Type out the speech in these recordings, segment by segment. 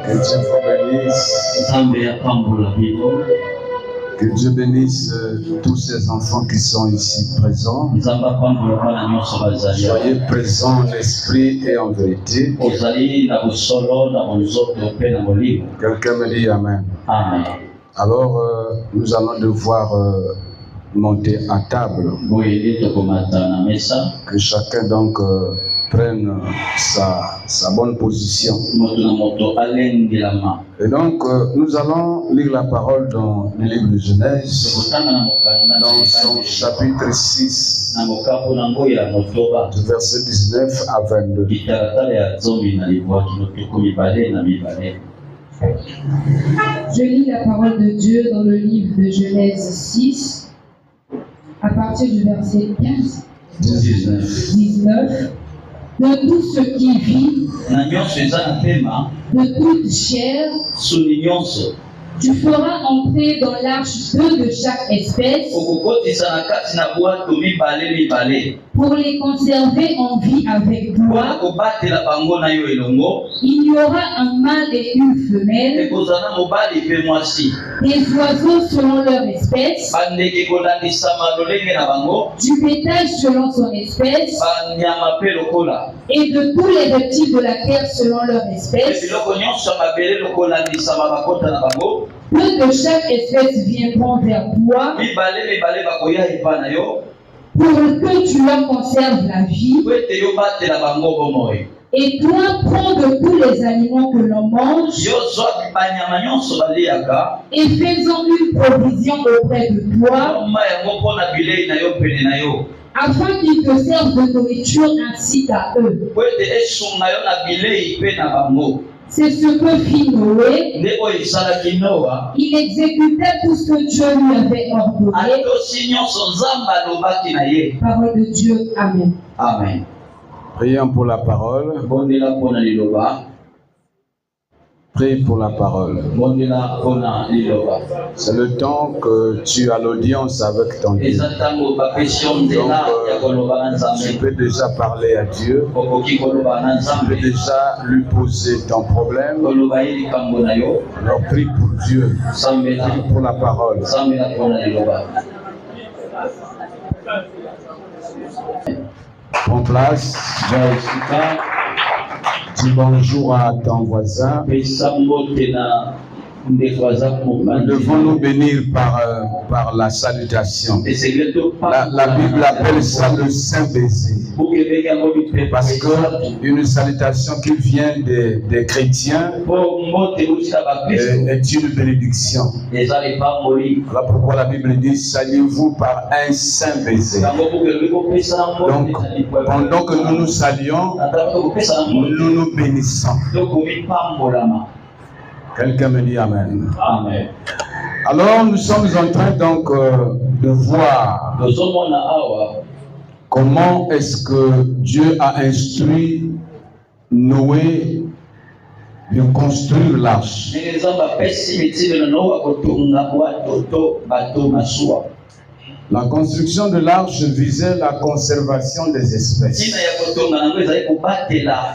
Que Dieu vous bénisse. Que Dieu bénisse tous ces enfants qui sont ici présents. Soyez présents en esprit et en vérité. Quelqu'un me dit Amen. Amen. Alors, nous allons devoir monter à table. Que chacun donc prenne sa bonne position. Et donc, nous allons lire la parole dans le livre de Genèse, dans son chapitre 6, du verset 19 à 22. Je lis la parole de Dieu dans le livre de Genèse 6, à partir du verset 15, 19. De tout ce qui vit, de toute chair, tu feras entrer dans l'arche deux de chaque espèce pour les conserver en vie avec toi. Il y aura un mâle et une femelle, des oiseaux selon leur espèce, du bétail selon son espèce, et de tous les reptiles de la terre selon leur espèce. Peu de chaque espèce viendront vers toi pour que tu leur conserves la vie. Et toi, prends de tous les aliments que l'on mange et fais-en une provision auprès de toi, afin qu'ils te servent de nourriture ainsi qu'à eux. C'est ce que fit Noé. Il exécutait tout ce que Dieu lui avait ordonné. Parole de Dieu. Amen. Amen. Prions pour la parole. Prie pour la parole. C'est le temps que tu as l'audience avec ton Dieu. Donc, tu peux déjà parler à Dieu. Tu peux déjà lui poser ton problème. Alors prie pour Dieu. Prie pour la parole. Prends place. Dis bonjour à ton voisin. Nous devons nous bénir par la salutation. La Bible appelle ça le saint baiser. Parce qu'une salutation qui vient des chrétiens est une bénédiction. Voilà pourquoi la Bible dit saluez-vous par un saint baiser. Donc, pendant que nous nous saluons, nous nous bénissons. Quelqu'un me dit Amen. Amen. Alors nous sommes en train donc de voir comment est-ce que Dieu a instruit Noé de construire l'arche. La construction de l'arche visait la conservation des espèces.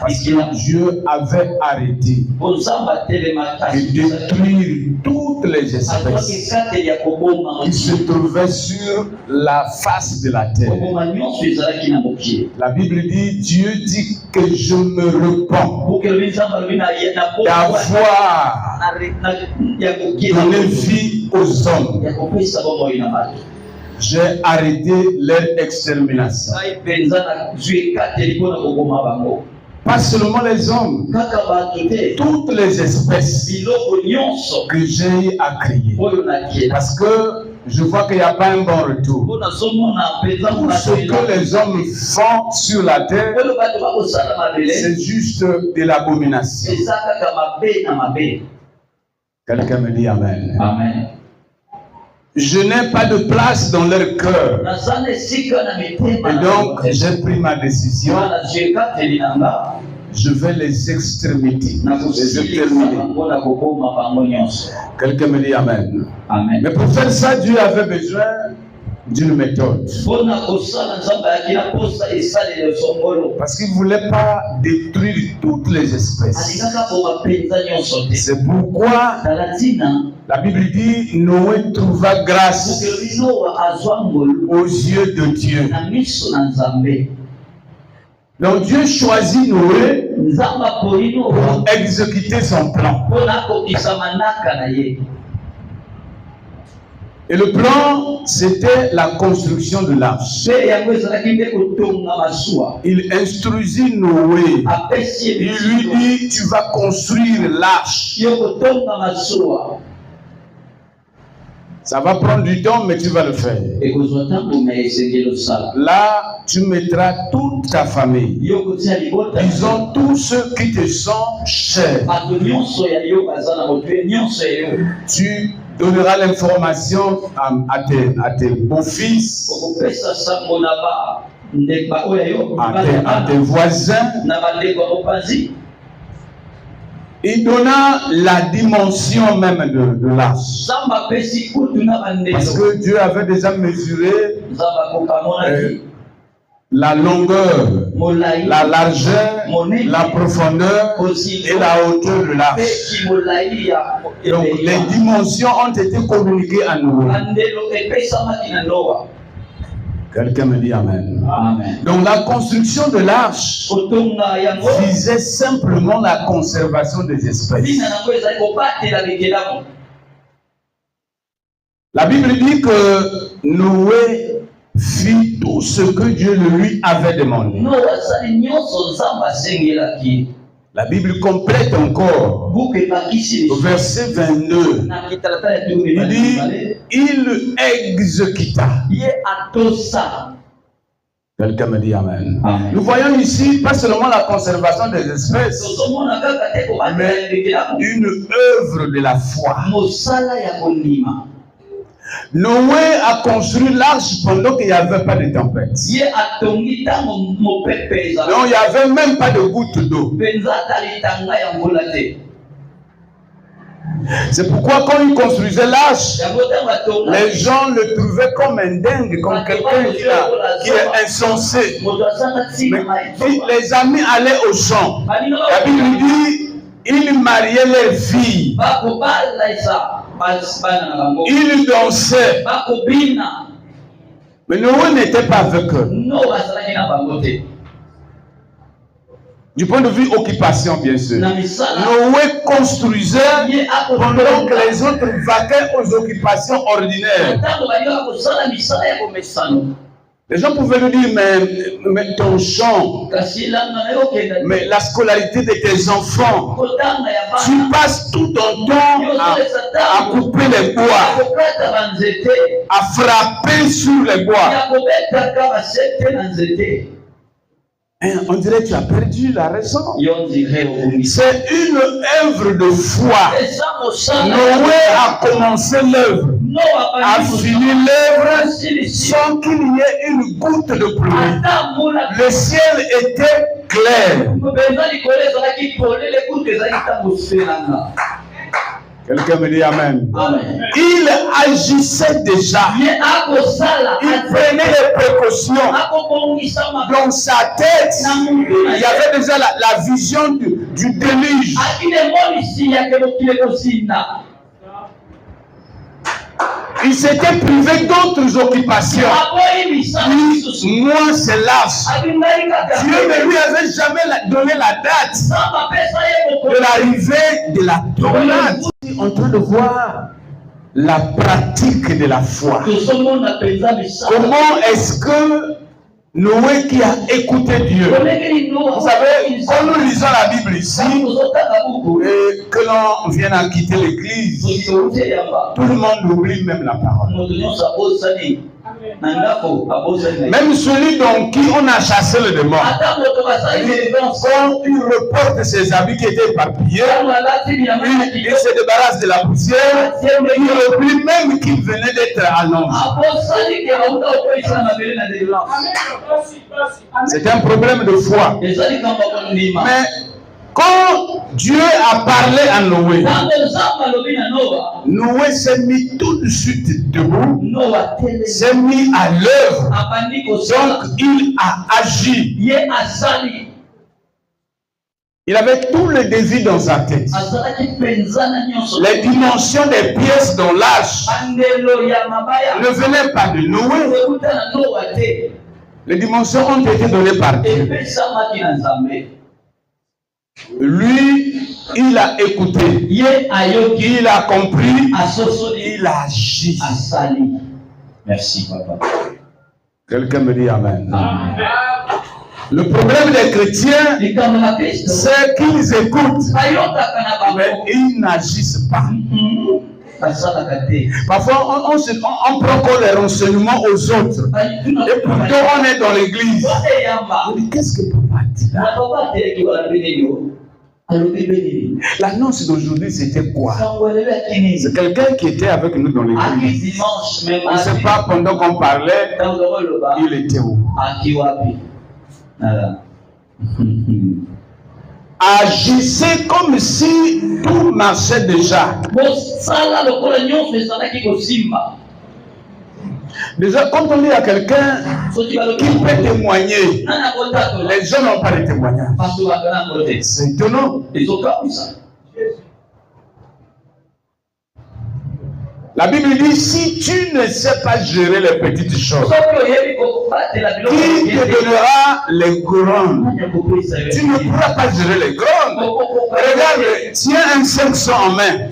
Parce que Dieu avait arrêté de détruire toutes les espèces qui se trouvaient sur la face de la terre. La Bible dit, Dieu dit que je me repens d'avoir donné vie aux hommes. J'ai arrêté leur extermination. Pas seulement les hommes, toutes les espèces que j'ai à créer. Parce que je vois qu'il n'y a pas un bon retour. Tout ce que les hommes font sur la terre, c'est juste de l'abomination. Quelqu'un me dit Amen. Amen. Je n'ai pas de place dans leur cœur. Et donc, j'ai pris ma décision. Je vais les exterminer. Quelqu'un me dit Amen. Amen. Mais pour faire ça, Dieu avait besoin d'une méthode. Parce qu'il ne voulait pas détruire toutes les espèces. C'est pourquoi la Bible dit Noé trouva grâce aux yeux de Dieu. Donc Dieu choisit Noé pour exécuter son plan. Et le plan, c'était la construction de l'arche. Il instruisit Noé. Il lui dit, tu vas construire l'arche. Ça va prendre du temps, mais tu vas le faire. Là, tu mettras toute ta famille. Disons tous ceux qui te sont chers. Tu donneras l'information à tes beaux-fils, à tes voisins. Il donna la dimension même de l'arche. Parce que Dieu avait déjà mesuré la longueur, la largeur, la profondeur et la hauteur de l'arche. Donc les dimensions ont été communiquées à nous. Quelqu'un me dit Amen. Amen. Donc la construction de l'arche visait simplement la conservation des espèces. La Bible dit que Noé fit tout ce que Dieu lui avait demandé. La Bible complète encore au verset 22. Il dit, il exécuta. Quelqu'un me dit Amen. Amen. Nous voyons ici pas seulement la conservation des espèces, mais une œuvre de la foi. Noé a construit l'arche pendant qu'il n'y avait pas de tempête. Donc il n'y avait même pas de goutte d'eau. C'est pourquoi quand il construisait l'arche, les gens le trouvaient comme un dingue, comme quelqu'un qui est insensé. Mais les amis allaient au champ. La Bible dit, ils mariaient les filles. Ils dansaient. Mais Noé n'était pas avec eux. Du point de vue occupation, bien sûr. Noé construisait pendant que les autres vaquaient aux occupations ordinaires. Les gens pouvaient lui dire, mais ton champ, mais la scolarité de tes enfants, tu passes tout ton temps à couper les bois, à frapper sur les bois. On dirait que tu as perdu la raison. C'est une œuvre de foi. Noé a commencé l'œuvre, a fini l'œuvre sans qu'il y ait une goutte de pluie. Le ciel était clair. Quelqu'un me dit Amen. Amen. Il agissait déjà. Il prenait les précautions. Dans sa tête, il y avait déjà la vision du déluge. Il s'était privé d'autres occupations. Lui, moi, c'est l'arche. Dieu ne lui avait jamais donné la date de l'arrivée de la tornade. En train de voir la pratique de la foi. Comment est-ce que Noé qui a écouté Dieu, vous savez, quand nous lisons la Bible ici, et que l'on vient à quitter l'église, tout le monde oublie même la parole. Même celui dont qui on a chassé le démon, quand il reporte ses habits qui étaient éparpillés, il se débarrasse de la poussière, il oublie même qu'il venait d'être annoncé. C'est un problème de foi. Mais Quand Dieu a parlé à Noé, Noé s'est mis tout de suite debout, s'est mis à l'œuvre, donc il a agi. Il avait tous les désirs dans sa tête. Les dimensions des pièces dans l'âge ne venaient pas de Noé. Les dimensions ont été données par Dieu. Lui, il a écouté, il a compris, il a agi. Merci, papa. Quelqu'un me dit Amen. Amen. Le problème des chrétiens, c'est qu'ils écoutent, mais ils n'agissent pas. Parfois, on prend encore les renseignements aux autres. Et pourtant, on est dans l'église. On dit, qu'est-ce que papa dit là? L'annonce d'aujourd'hui, c'était quoi? C'est quelqu'un qui était avec nous dans l'église. On ne sait pas, pendant qu'on parlait, il était où? Agissez comme si tout marchait déjà. Déjà, quand on dit à quelqu'un qui peut témoigner, les gens n'ont pas de témoignage. C'est étonnant. La Bible dit, si tu ne sais pas gérer les petites choses, qui te donnera les grandes? Tu ne pourras pas gérer les grandes. Regarde, tiens un 500 en main.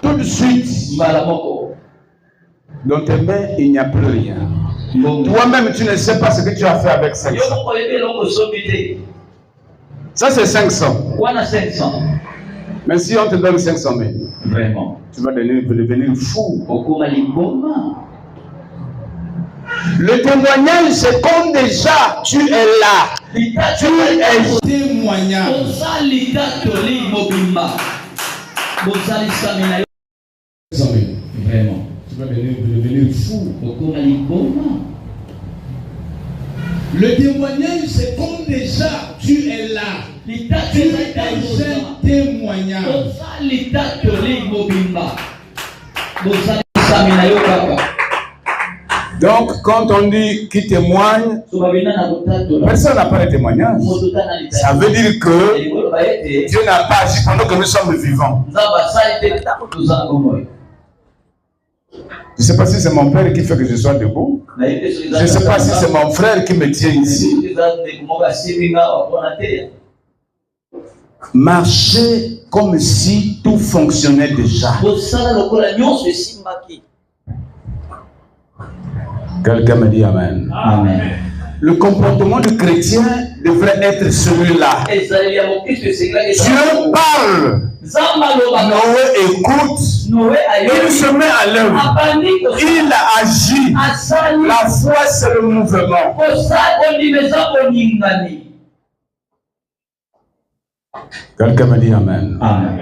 Tout de suite, dans tes mains, il n'y a plus rien. Toi-même, tu ne sais pas ce que tu as fait avec 500. Ça, c'est 500. Mais si on te donne 500 000, vraiment, tu vas devenir fou. Le témoignage, c'est comme déjà tu es là. Tu es témoignage. Vraiment, tu vas devenir fou. Le témoignage, c'est comme déjà tu es là. Tu es un témoignage. Donc, quand on dit qui témoigne, personne n'a pas de témoignage. Ça veut dire que Dieu n'a pas agi pendant que nous sommes vivants. Je ne sais pas si c'est mon père qui fait que je sois debout. Je ne sais pas si c'est mon frère qui me tient ici. Marcher comme si tout fonctionnait déjà. Quelqu'un me dit Amen. Amen. Le comportement du chrétien devrait être celui-là. Dieu parle. Noé écoute. Il se met à l'œuvre. Il agit. La foi, c'est le mouvement. Quelqu'un me dit Amen. Amen.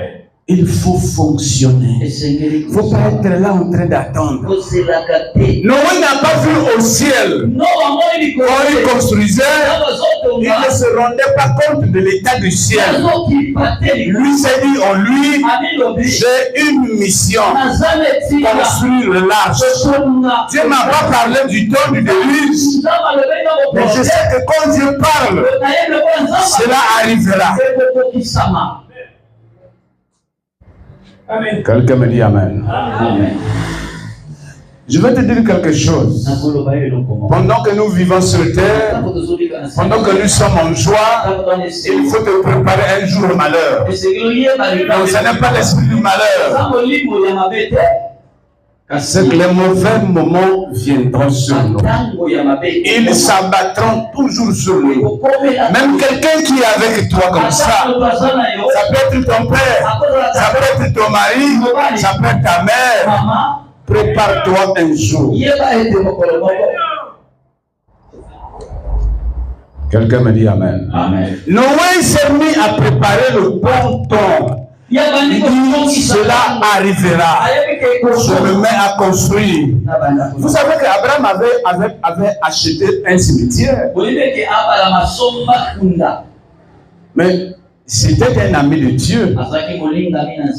Il faut fonctionner. Il ne faut pas être là en train d'attendre. Noé n'a pas vu au ciel. Quand il construisait, il ne se rendait pas compte de l'état du ciel. Lui s'est dit en lui, j'ai une mission. Construire l'arche. Dieu ne m'a pas parlé du temps du déluge. Mais je sais que quand Dieu parle, cela arrivera. Amen. Quelqu'un me dit Amen. Amen. Je vais te dire quelque chose. Pendant que nous vivons sur terre, pendant que nous sommes en joie, il faut te préparer un jour au malheur. Donc ce n'est pas l'esprit du malheur. C'est que les mauvais moments viendront sur nous. Ils s'abattront toujours sur nous. Même quelqu'un qui est avec toi comme ça peut être ton père, ça peut être ton mari, ça peut être ta mère. Prépare-toi un jour. Quelqu'un me dit Amen. Amen. Noé s'est mis à préparer le bon temps. Il dit, cela arrivera. Je me mets à construire. Vous savez qu'Abraham avait acheté un cimetière. Mais c'était un ami de Dieu.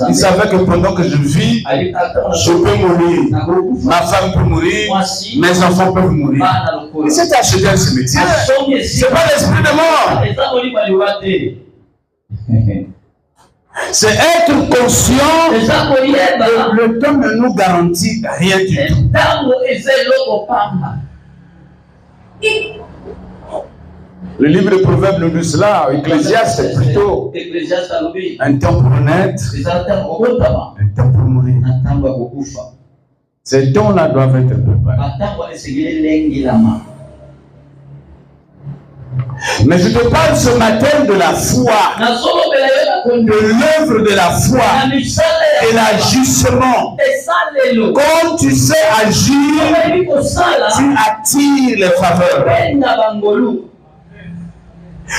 Il savait que pendant que je vis, je peux mourir. Ma femme peut mourir. Mes enfants peuvent mourir. Il s'est acheté un cimetière. Ce n'est pas l'esprit de mort. C'est être conscient que le temps ne nous garantit rien du tout. Le livre de Proverbes nous dit cela, Ecclésiaste plutôt. Un temps pour naître, un temps pour mourir. Ces temps-là doivent être préparés. Mais je te parle ce matin de la foi, de l'œuvre de la foi et l'agissement. Quand tu sais agir, tu attires les faveurs.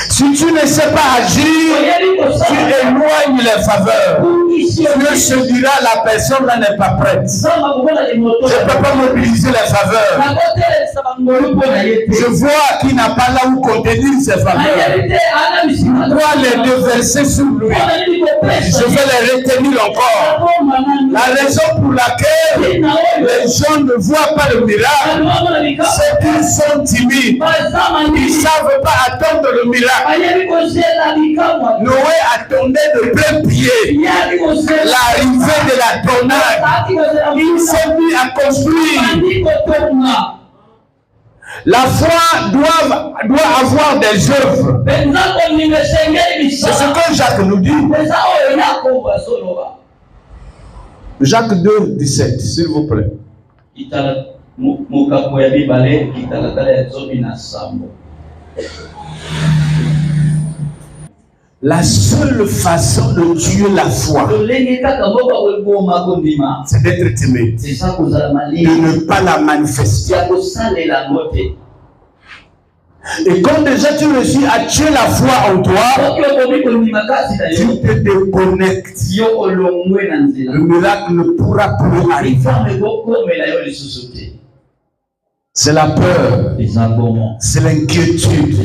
Si tu ne sais pas agir, tu éloignes les faveurs. Dieu se dira, la personne là n'est pas prête. Je ne peux pas mobiliser les faveurs. Je vois qu'il n'a pas là où contenir ces faveurs. Je dois les déverser sur lui. Je vais les retenir encore. La raison pour laquelle les gens ne voient pas le miracle, c'est qu'ils sont timides. Ils ne savent pas attendre le miracle. Noé attendait de plein pied l'arrivée de la tornade. Il s'est mis à construire. La foi doit avoir des œuvres. C'est ce que Jacques nous dit. Jacques 2, 17, s'il vous plaît. La seule façon de tuer la foi, c'est d'être timide, de ne pas la manifester. Et quand déjà tu réussis à tuer la foi en toi, tu te déconnectes. Le miracle ne pourra plus arriver. C'est la peur, c'est l'inquiétude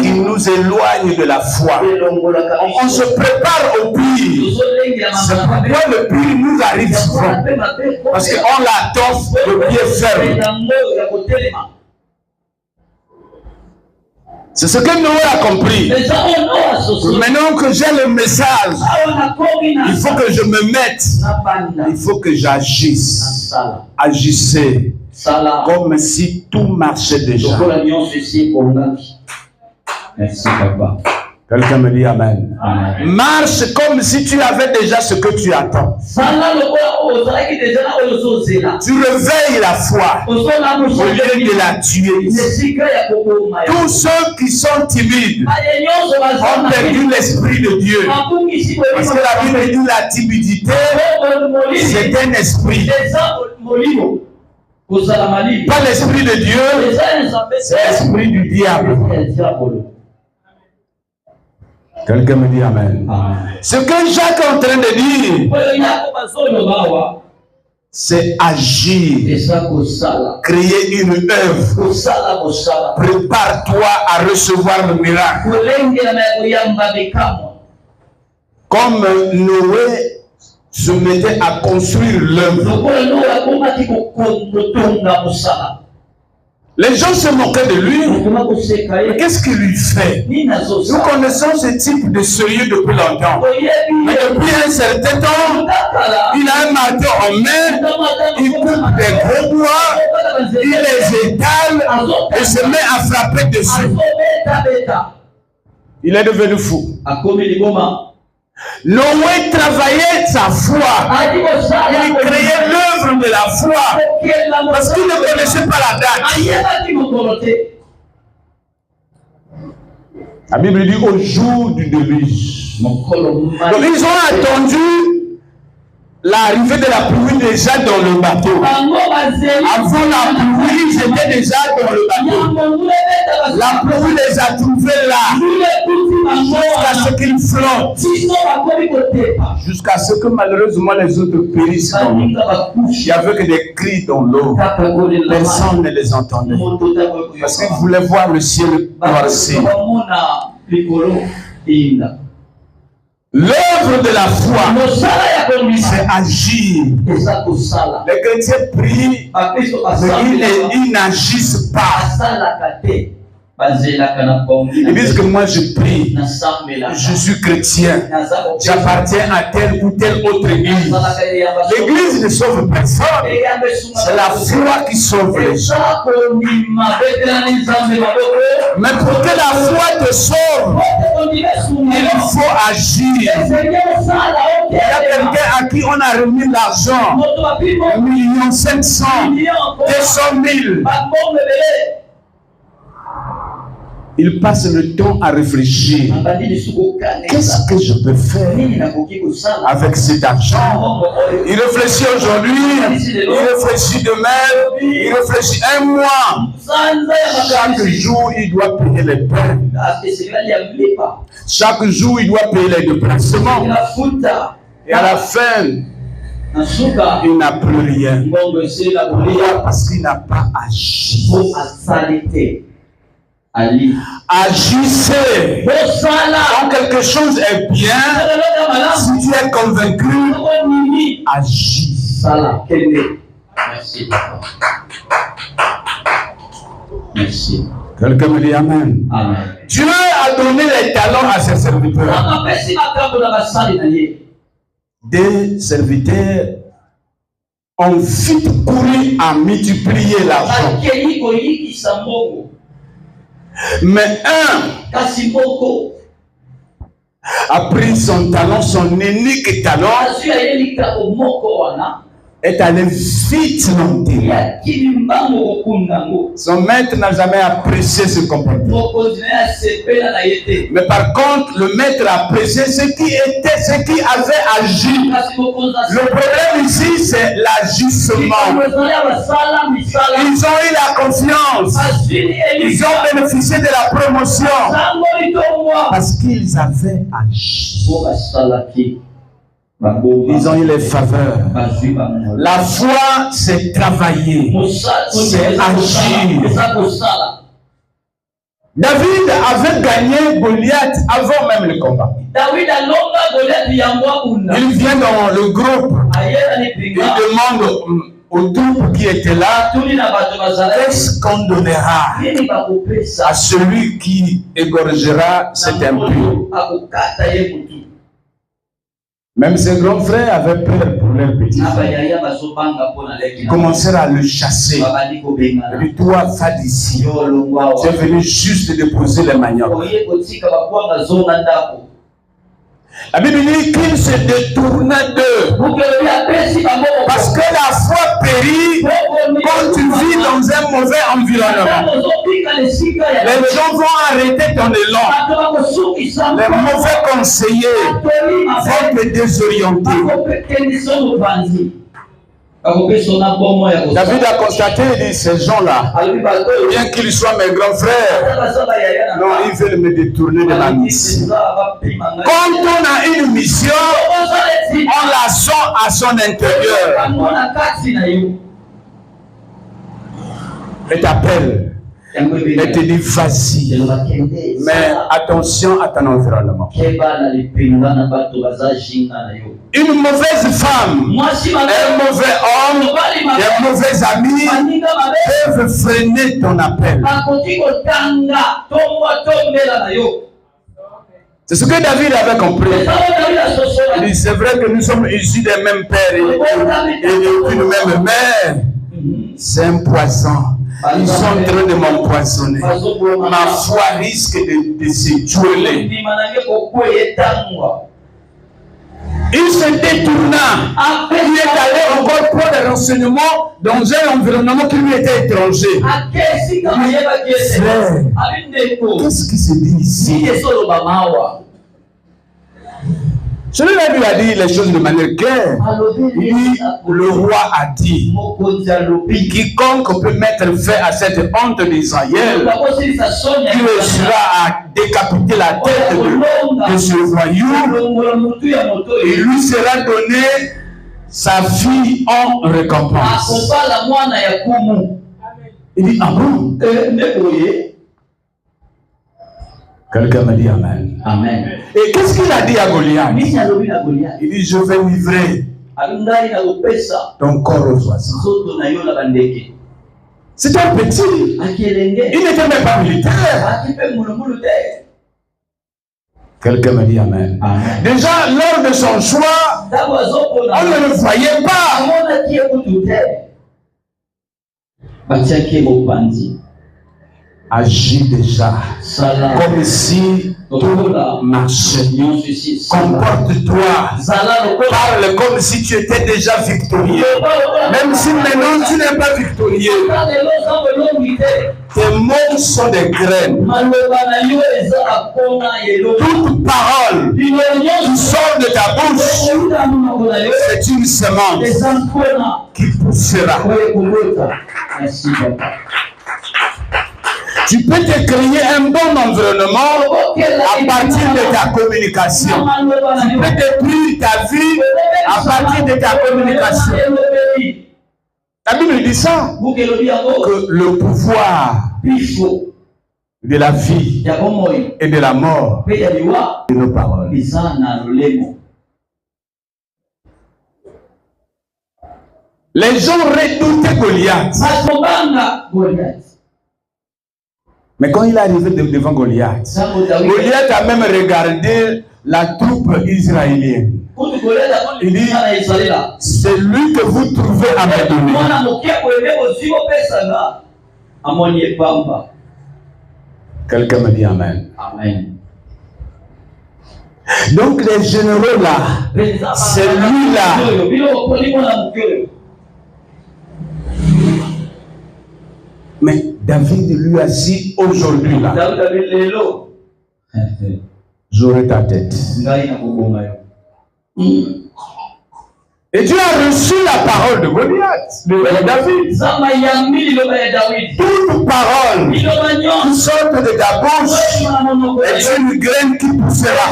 qui nous éloigne de la foi. On se prépare au pire. C'est pourquoi le pire nous arrive souvent. Parce qu'on l'attend de pied ferme. C'est ce que Noé a compris. Maintenant que j'ai le message, il faut que je me mette. Il faut que j'agisse. Agissez. Comme si tout marchait déjà. Merci, papa. Quelqu'un me dit Amen. Amen. Marche comme si tu avais déjà ce que tu attends. Tu réveilles la foi au lieu de la tuer. Tous ceux qui sont timides ont perdu l'esprit de Dieu. Parce que la Bible dit la timidité, c'est un esprit. Pas l'esprit de Dieu, c'est l'esprit du diable. Quelqu'un me dit Amen. Ce que Jacques est en train de dire, c'est agir, créer une œuvre. Prépare-toi à recevoir le miracle. Comme Noé se mettait à construire l'œuvre. Les gens se moquaient de lui. Mais qu'est-ce qu'il lui fait? Nous connaissons ce type de sérieux depuis longtemps. Mais depuis un certain temps, il a un marteau en main, il coupe des gros bois, il les étale et se met à frapper dessus. Il est devenu fou. Noé travaillait sa foi. Il créait l'œuvre de la foi. Parce qu'il ne connaissait pas la date. La Bible dit au jour du déluge. Donc ils ont attendu l'arrivée de la pluie déjà dans le bateau. Avant la pluie, ils étaient déjà dans le bateau. La pluie les a trouvés là. Jusqu'à ce qu'ils flottent. Jusqu'à ce que malheureusement les autres périssent dans l'eau. Il n'y avait que des cris dans l'eau. Personne ne les entendait. Parce qu'ils voulaient voir le ciel noirci. L'œuvre de la foi, c'est agir. Les chrétiens prient, mais ils n'agissent pas. Ils disent que moi je prie, je suis chrétien, j'appartiens à telle ou telle autre église. L'église ne sauve personne, c'est la foi qui sauve les gens. Mais pour que la foi te sauve, il faut agir. Il y a quelqu'un à qui on a remis l'argent, 1 500 000, 200 000. Il passe le temps à réfléchir. Qu'est-ce que je peux faire avec cet argent? Il réfléchit aujourd'hui, il réfléchit demain, il réfléchit un mois. Chaque jour, il doit payer les peines. Chaque jour, il doit payer les déplacements. Et à la fin, il n'a plus rien. Parce qu'il n'a pas agi. Agissez. Quand quelque chose est bien, si tu es convaincu, agis. Merci. Merci. Quelqu'un me dit Amen. Amen. Dieu a donné les talents à ses serviteurs. Des serviteurs ont vite couru à multiplier l'argent. Mais un a pris son talent, son unique talent, est allé vite monter. Son maître n'a jamais apprécié ce comportement. Mais par contre, le maître a apprécié ce qui avait agi. Le problème ici, c'est l'agissement. Ils ont eu la confiance. Ils ont bénéficié de la promotion. Parce qu'ils avaient agi. Ils ont eu les faveurs. La foi, c'est travailler, c'est agir. David avait gagné Goliath avant même le combat. Il vient dans le groupe. Il demande aux troupes qui étaient là, qu'est-ce qu'on donnera à celui qui égorgera cet impur? Même ses grands frères avaient peur pour leur petit frère. Ils commencèrent à le chasser. Et puis toi, va d'ici. Tu es venu juste déposer les maniocs. La Bible dit qu'il se détourna d'eux. Parce que la foi périt quand tu vis dans un mauvais environnement. Les gens vont arrêter ton élan. Les mauvais conseillers vont te désorienter. David a constaté, il dit, ces gens-là, bien qu'ils soient mes grands frères, non, ils veulent me détourner de ma mission. Quand on a une mission, on la sent à son intérieur. Et t'appelle. Et te dit vas-y. Mais attention à ton environnement. Une mauvaise femme, un mauvais homme, des mauvais amis peuvent freiner ton appel. C'est ce que David avait compris. Il dit, c'est vrai que nous sommes issus des mêmes pères et d'une même mère. C'est un poison. Ils sont en train de m'empoisonner. Ma foi risque de se tuer. Il se détourna. Il est allé encore prendre des renseignements dans un environnement qui lui était étranger. Frère, qu'est-ce qui se dit ici? Celui-là lui a dit les choses de manière claire. Le roi a dit, quiconque peut mettre fin à cette honte d'Israël, il réussira à décapiter la tête de ce royaume et lui sera donné sa fille en récompense. Il dit, ah bon? Quelqu'un me dit Amen. Amen. Et qu'est-ce qu'il a dit à Goliath? Mimi alobina Goliath. Il dit, je vais livrer Alundai na kopesa. ton corps aux oiseaux. Zoto na yo na bandeke. C'est un petit. Akelenge. Il n'était même pas militaire. Akipe mulumulu te. Quelqu'un me dit Amen. Amen. Déjà, lors de son choix, on ne le voyait pas. Agis déjà comme si tout marchait. Comporte-toi, parle comme si tu étais déjà victorieux. Même si maintenant tu n'es pas victorieux, tes mots sont des graines. Toute parole qui sort de ta bouche, c'est une semence qui poussera. Tu peux te créer un bon environnement à partir de ta communication. Tu peux détruire ta vie à partir de ta communication. La Bible dit ça, que le pouvoir de la vie et de la mort de nos paroles. Les gens redoutaient Goliath. Mais quand il est arrivé devant Goliath, Goliath a même regardé la troupe israélienne. Il dit, c'est lui que vous trouvez à me donner. Quelqu'un me dit Amen. Amen. Donc les généraux là, c'est lui là. Mais David lui a dit aujourd'hui là, j'aurai ta tête. Et Dieu a reçu la parole de Goliath, de David. Toute parole qui sort de ta bouche est une graine qui poussera.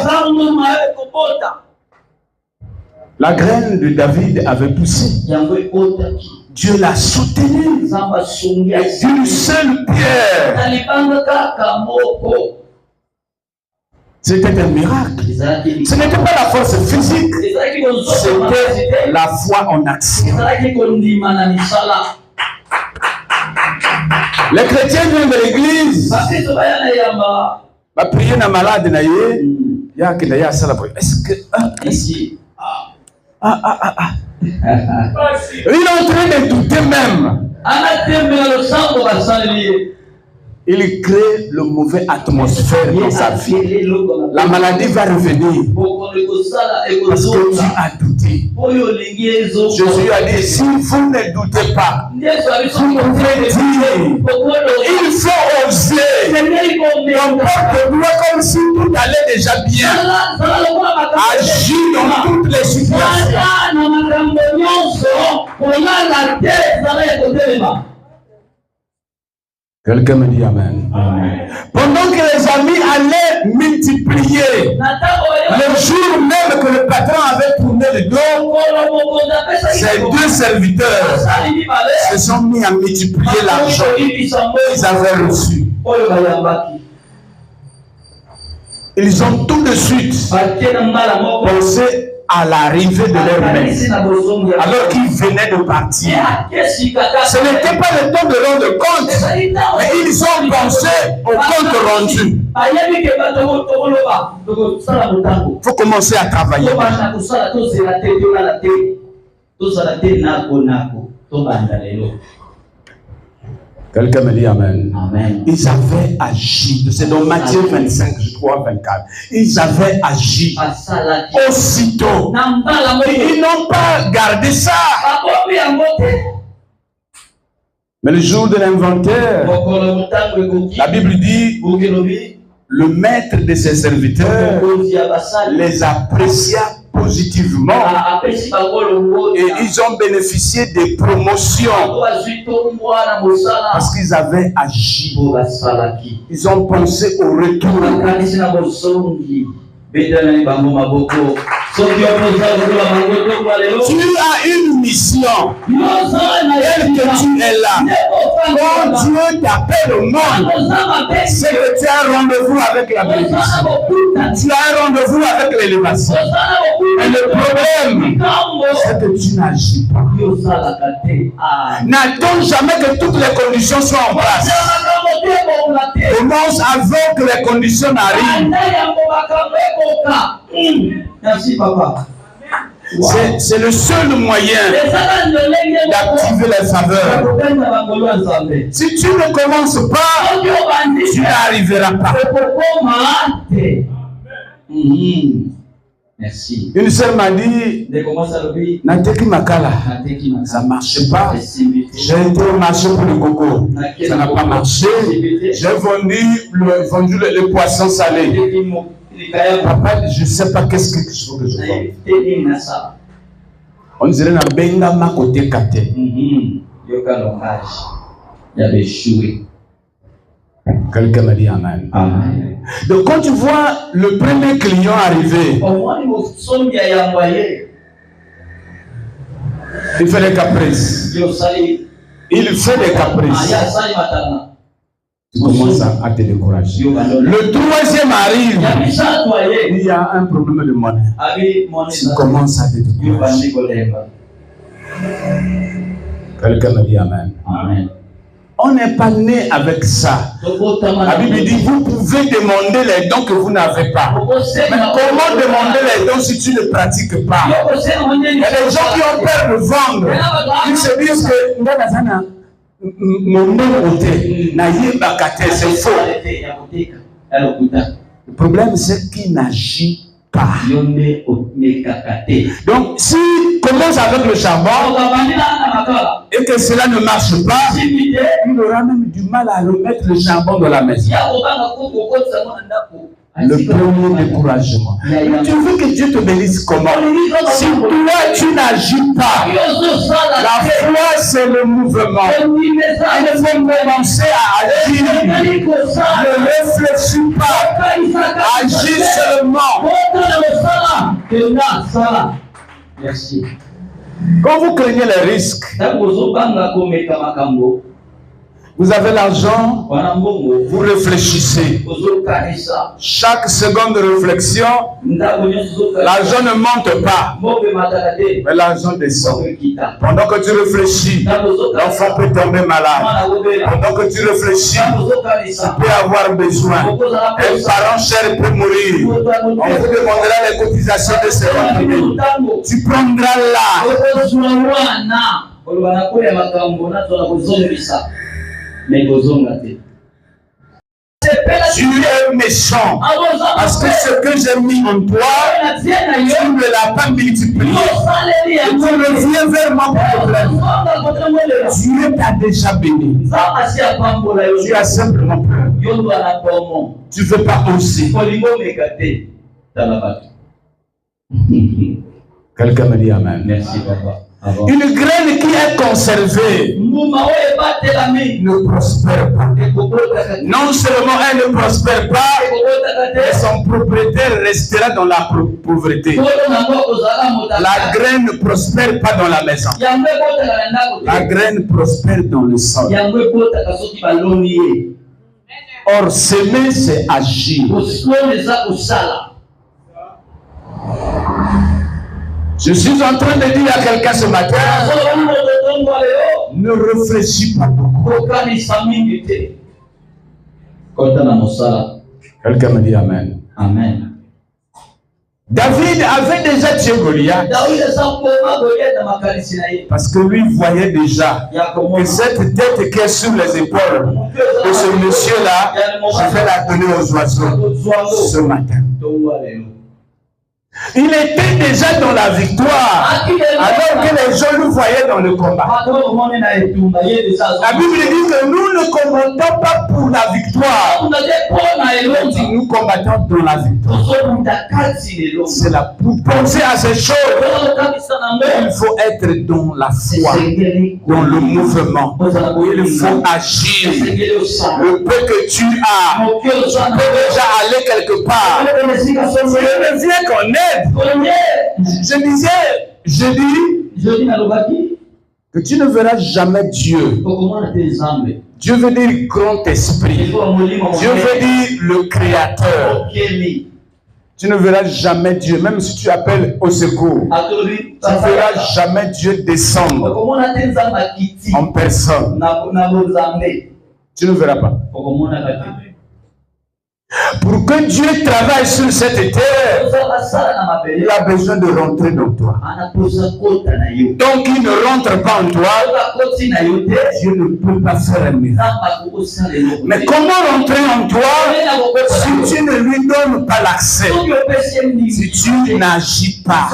La graine de David avait poussé. Dieu l'a soutenu d'une seule pierre. C'était un miracle. Ce n'était pas la force physique, c'était la foi en action. Les chrétiens viennent de l'église. Va prier na malade na ye. Ya que d'ailleurs ça la prière. Est-ce que ici il est en train de douter même. Il crée le mauvais atmosphère dans sa vie. La maladie va revenir parce que tu as douté. Jésus a dit, si vous ne doutez pas, vous pouvez dire, il faut oser. Comporte-toi comme si tout allait déjà bien. Agis dans toutes les situations. Quelqu'un me dit Amen. Amen. Pendant que les amis allaient multiplier, le jour même que le patron avait tourné le dos, ces deux serviteurs se sont mis à multiplier l'argent qu'ils avaient reçu. Ils ont tout de suite pensé à l'arrivée de leur maître, alors qu'ils venaient de partir. Ce n'était pas le temps de rendre compte, mais ils ont pensé au compte rendu. Il faut commencer à travailler. Quelqu'un me dit Amen. Amen. Ils avaient agi. C'est dans Matthieu 25, je crois, 24. Ils avaient agi aussitôt. Ils n'ont pas gardé ça. Mais le jour de l'inventaire, la Bible dit, le maître de ses serviteurs les apprécia positivement et ils ont bénéficié des promotions parce qu'ils avaient agi. Ils ont pensé au retour. Tu as une mission. Tel que tu es là. Quand Dieu t'appelle au monde, c'est que tu as un rendez-vous avec la bénédiction. Tu as un rendez-vous avec l'élévation. Et le problème, c'est que tu n'agis pas. N'attends jamais que toutes les conditions soient en place. Commence avant que les conditions n'arrivent. Merci, papa. C'est le seul moyen d'activer les faveurs. Si tu ne commences pas, tu n'arriveras pas. Merci. Une sœur m'a dit, Nateki Makala, ça ne marche pas. J'ai été au marché pour le coco, ça n'a pas marché. J'ai vendu le poisson salé. Papa, je ne sais pas qu'est-ce que je veux que je fasse. On dirait que benga ma côté kate. Quelqu'un m'a dit amen. Amen. Donc quand tu vois le premier client arriver, il fait des caprices. Il fait des caprices. Tu commences à te décourager. Le troisième arrive. Il y a un problème de monnaie. Tu commences à te décourager. Quelqu'un me dit amen. Amen. On n'est pas né avec ça. La Bible dit, vous pouvez demander les dons que vous n'avez pas. Mais comment demander les dons si tu ne pratiques pas? Il y a des gens qui ont peur de vendre. Ils se disent que mon nom côté, c'est faux. Le problème, c'est qu'il n'agit pas. Donc, s'il commence avec le charbon et que cela ne marche pas, il aura même du mal à remettre le charbon dans la maison. Le premier découragement. Tu veux que Dieu te bénisse comment? Si toi tu n'agis pas, la foi c'est le mouvement. Il faut commencer à agir. Ne réfléchis pas. Agis seulement. Merci. Quand vous craignez les risques, vous avez l'argent, vous réfléchissez. Chaque seconde de réflexion, l'argent ne monte pas, mais l'argent descend. Pendant que tu réfléchis, l'enfant peut tomber malade. Pendant que tu réfléchis, tu peux avoir besoin. Un parent cher peut mourir. On vous demandera les cotisations de ce famille. Tu prendras là. Tu es méchant parce que ce que j'ai mis en toi, tu ne l'as pas multiplié. Et tu reviens vers moi pour te plaindre. Dieu t'a déjà béni. Tu as simplement peur. Tu ne veux pas oser. Quelqu'un me dit amen. Merci, papa. Une graine qui est conservée ne prospère pas. Non seulement elle ne prospère pas, mais son propriétaire restera dans la pauvreté. La graine ne prospère pas dans la maison. La graine prospère dans le sol. Or, semer, c'est agir. Je suis en train de dire à quelqu'un ce matin, ne réfléchis pas beaucoup. Quelqu'un me dit amen. Amen. David avait déjà tué Goliath. Parce que lui voyait déjà que cette tête qui est sur les épaules de ce monsieur-là, je vais la donner aux oiseaux ce matin. Il était déjà dans la victoire, alors que les gens nous voyaient dans le combat. La Bible dit que nous ne combattons pas pour la victoire, nous combattons dans la victoire. C'est là pour penser à ces choses. Il faut être dans la foi, dans le mouvement. Il faut agir. Le peu que tu as, tu peux déjà aller quelque part. Dieu ne vient qu'en aide. Je dis que tu ne verras jamais Dieu. Dieu veut dire grand esprit. Dieu veut dire le créateur. Tu ne verras jamais Dieu, même si tu appelles au secours. Tu ne verras jamais Dieu descendre en personne. Tu ne verras pas. Pour que Dieu travaille sur cette terre, il a besoin de rentrer dans toi. Donc il ne rentre pas en toi, Dieu ne peut pas faire un miracle. Mais comment rentrer en toi si tu ne lui donnes pas l'accès, si tu n'agis pas?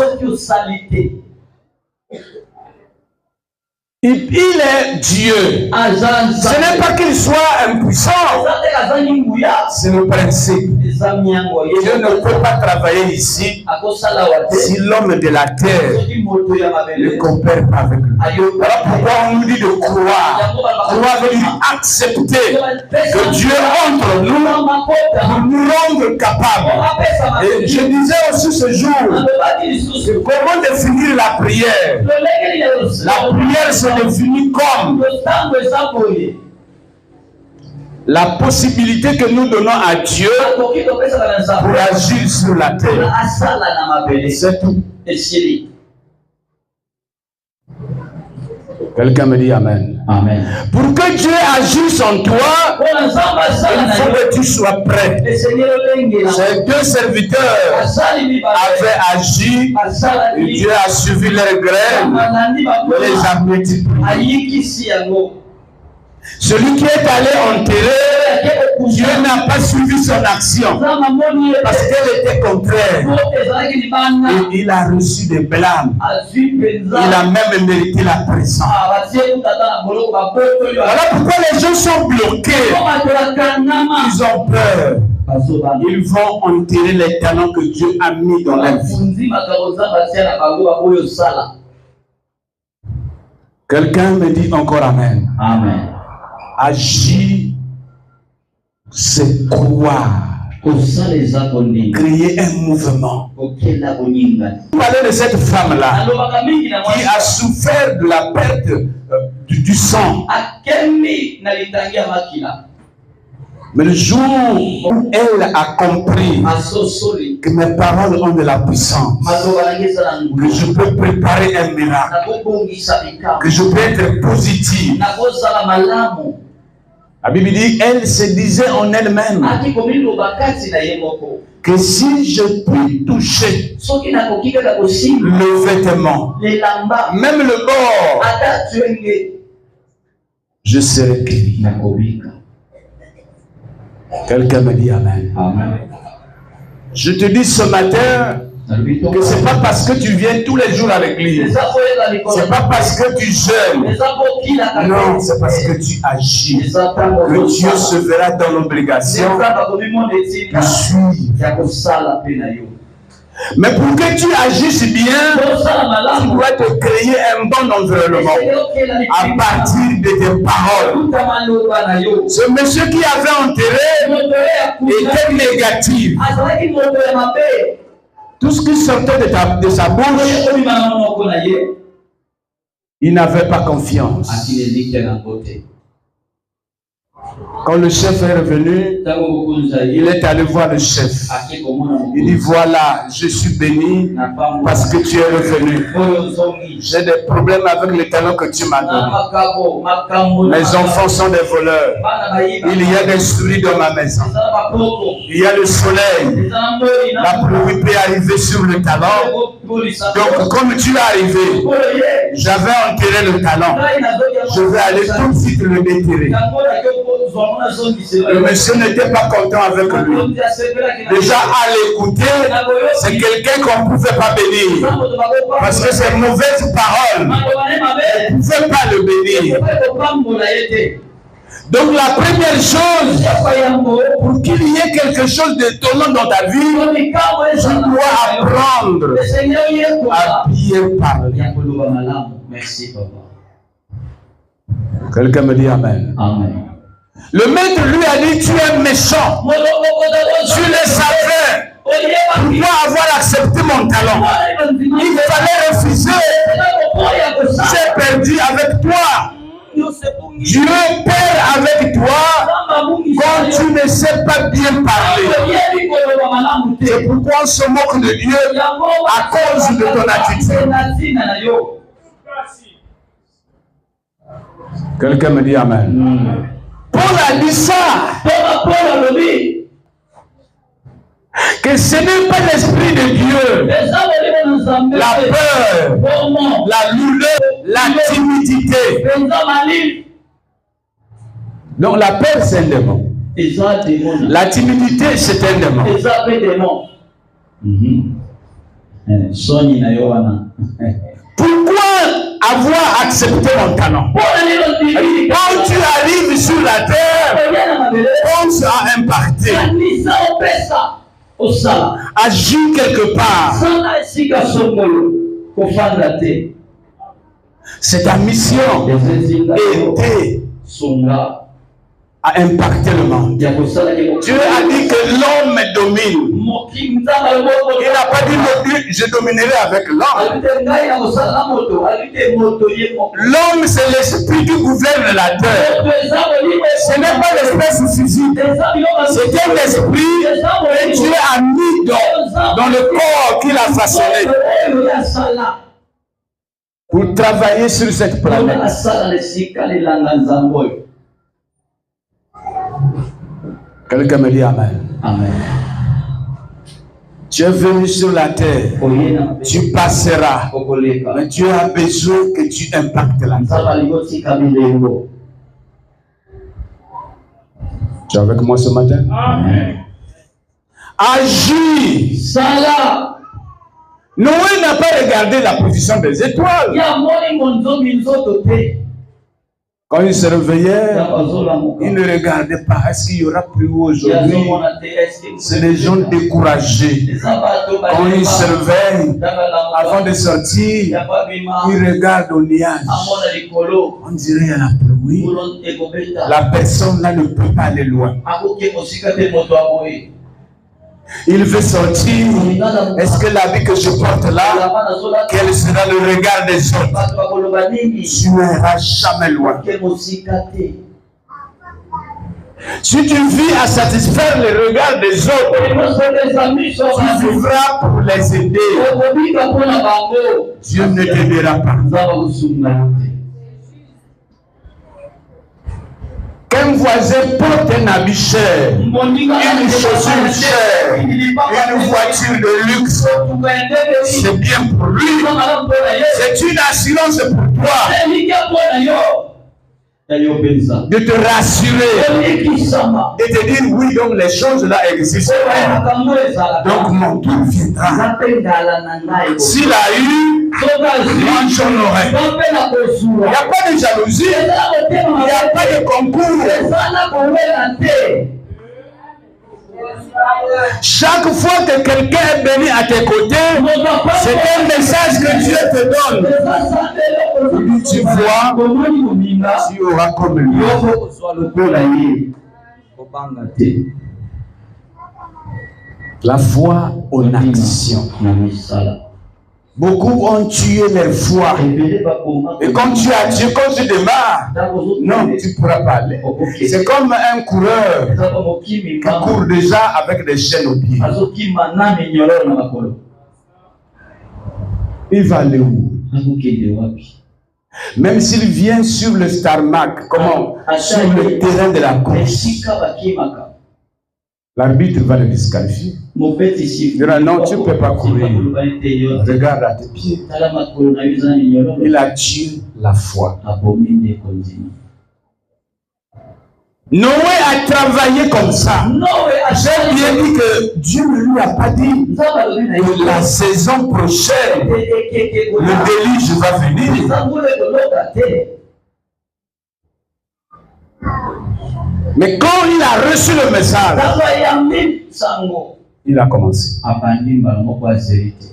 Il est Dieu. Ce n'est pas qu'il soit impuissant. C'est le principe. Dieu ne peut pas travailler ici si l'homme de la terre ne coopère pas avec lui. Voilà pourquoi on nous dit de croire. Croire veut dire accepter que Dieu entre nous pour nous rendre capables. Et je disais aussi ce jour, comment définir la prière? La prière se définit comme la possibilité que nous donnons à Dieu pour agir sur la terre. C'est tout. Quelqu'un me dit Amen. Amen. Pour que Dieu agisse en toi, il faut que tu sois prêt. Ces deux serviteurs avaient agi et Dieu a suivi leurs graines, les a multipliés. Celui qui est allé enterrer, Dieu n'a pas suivi son action parce qu'elle était contraire. Et il a reçu des blâmes. Il a même mérité la prison. Voilà pourquoi les gens sont bloqués. Ils ont peur. Ils vont enterrer les talents que Dieu a mis dans leur vie. Quelqu'un me dit encore Amen. Amen. Agir, c'est croire. Créer un mouvement. Parlez de cette femme-là qui a souffert de la perte du sang. Mais le jour où elle a compris que mes paroles ont de la puissance, que je peux préparer un miracle, que je peux être positif, la Bible dit, elle se disait en elle-même que si je puis toucher le vêtement, même le bord, je serai guéri. Quelqu'un me dit Amen. Amen. Je te dis ce matin que ce n'est pas parce que tu viens tous les jours à l'église. Ce n'est pas parce que tu jeûnes. Non, c'est parce que tu agis. Que Dieu se verra dans l'obligation de suivre. Mais pour que tu agisses bien, tu dois te créer un bon environnement à partir de tes paroles. Ce monsieur qui avait enterré était négatif. Tout ce qui sortait de sa bouche, il n'avait pas confiance. Quand le chef est revenu, il est allé voir le chef. Il dit, voilà, je suis béni parce que tu es revenu. J'ai des problèmes avec les talents que tu m'as donnés. Mes enfants sont des voleurs. Il y a des souris dans ma maison. Il y a le soleil. La pluie peut arriver sur le talent. Donc, comme tu es arrivé, j'avais enterré le talent. Je vais aller tout de suite le déterrer. Le monsieur n'était pas content avec lui. Déjà à l'écouter, c'est quelqu'un qu'on ne pouvait pas bénir. Parce que ses mauvaises paroles, on ne pouvait pas le bénir. Donc la première chose, pour qu'il y ait quelque chose d'étonnant dans ta vie, tu dois apprendre à bien parler. Merci, papa. Quelqu'un me dit Amen. Amen. Le maître lui a dit, tu es méchant. Tu le savais. Pourquoi avoir accepté mon talent? Il fallait refuser. J'ai perdu avec toi. Dieu perd avec toi quand tu ne sais pas bien parler. C'est pourquoi on se moque de Dieu à cause de ton attitude. Quelqu'un me dit Amen. Paul a dit ça. Que ce n'est pas l'esprit de Dieu. La peur, la douleur, la timidité. Donc la peur c'est un démon. La timidité c'est un démon. Pourquoi avoir accepté mon talent? Quand tu arrives sur la terre, on sera impacté. Agis quelque part. C'est ta mission d'aider à impacter le monde. Dieu a dit que l'homme domine. Il n'a pas dit je dominerai avec l'homme. L'homme c'est l'esprit qui gouverne la terre. Ce n'est pas l'espèce physique. C'est un esprit que Dieu a mis dans le corps qu'il a façonné pour travailler sur cette planète. Quelqu'un me dit Amen. Amen. Tu es venu sur la terre, tu passeras, mais tu as besoin que tu impactes la terre. Tu es avec moi ce matin? Amen. Agis. Noé n'a pas regardé la position des étoiles. Quand il se réveillait, il ne regardait pas. Est-ce qu'il y aura plus aujourd'hui? C'est les gens découragés. Quand il se réveille, avant de sortir, il regarde au nuage. On dirait qu'il y a la pluie. La personne là ne peut pas aller loin. Il veut sortir. Est-ce que la vie que je porte là, quel sera le regard des autres? Tu n'iras jamais loin. Si tu vis à satisfaire le regard des autres, tu vivras pour les aider. Dieu ne t'aidera pas. Qu'un voisin porte un habit cher, une chaussure chère, une voiture de luxe, c'est bien pour lui. C'est une assurance pour toi de te rassurer, de te dire oui, donc les choses là existent. Donc mon tour viendra. S'il a eu, moi j'en aurai. Il n'y a pas de jalousie, il n'y a pas de concours. Chaque fois que quelqu'un est béni à tes côtés, c'est un message que Dieu te donne. Tu vois, tu auras comme lui. La foi en action. Beaucoup ont tué leur foi. Et comme tu as Dieu, quand tu démarres, non, tu ne pourras pas aller. C'est comme un coureur qui court déjà avec des chaînes aux pieds. Il va aller où? Même s'il vient sur le tarmac, comment? Sur le terrain de la course, l'arbitre va le disqualifier. Il dira non, tu ne peux pas courir. Regarde à tes pieds. Il a tué la foi. Noé a travaillé comme ça. J'ai bien dit que Dieu ne lui a pas dit que la saison prochaine, le déluge va venir. Mais quand il a reçu le message, Il a commencé.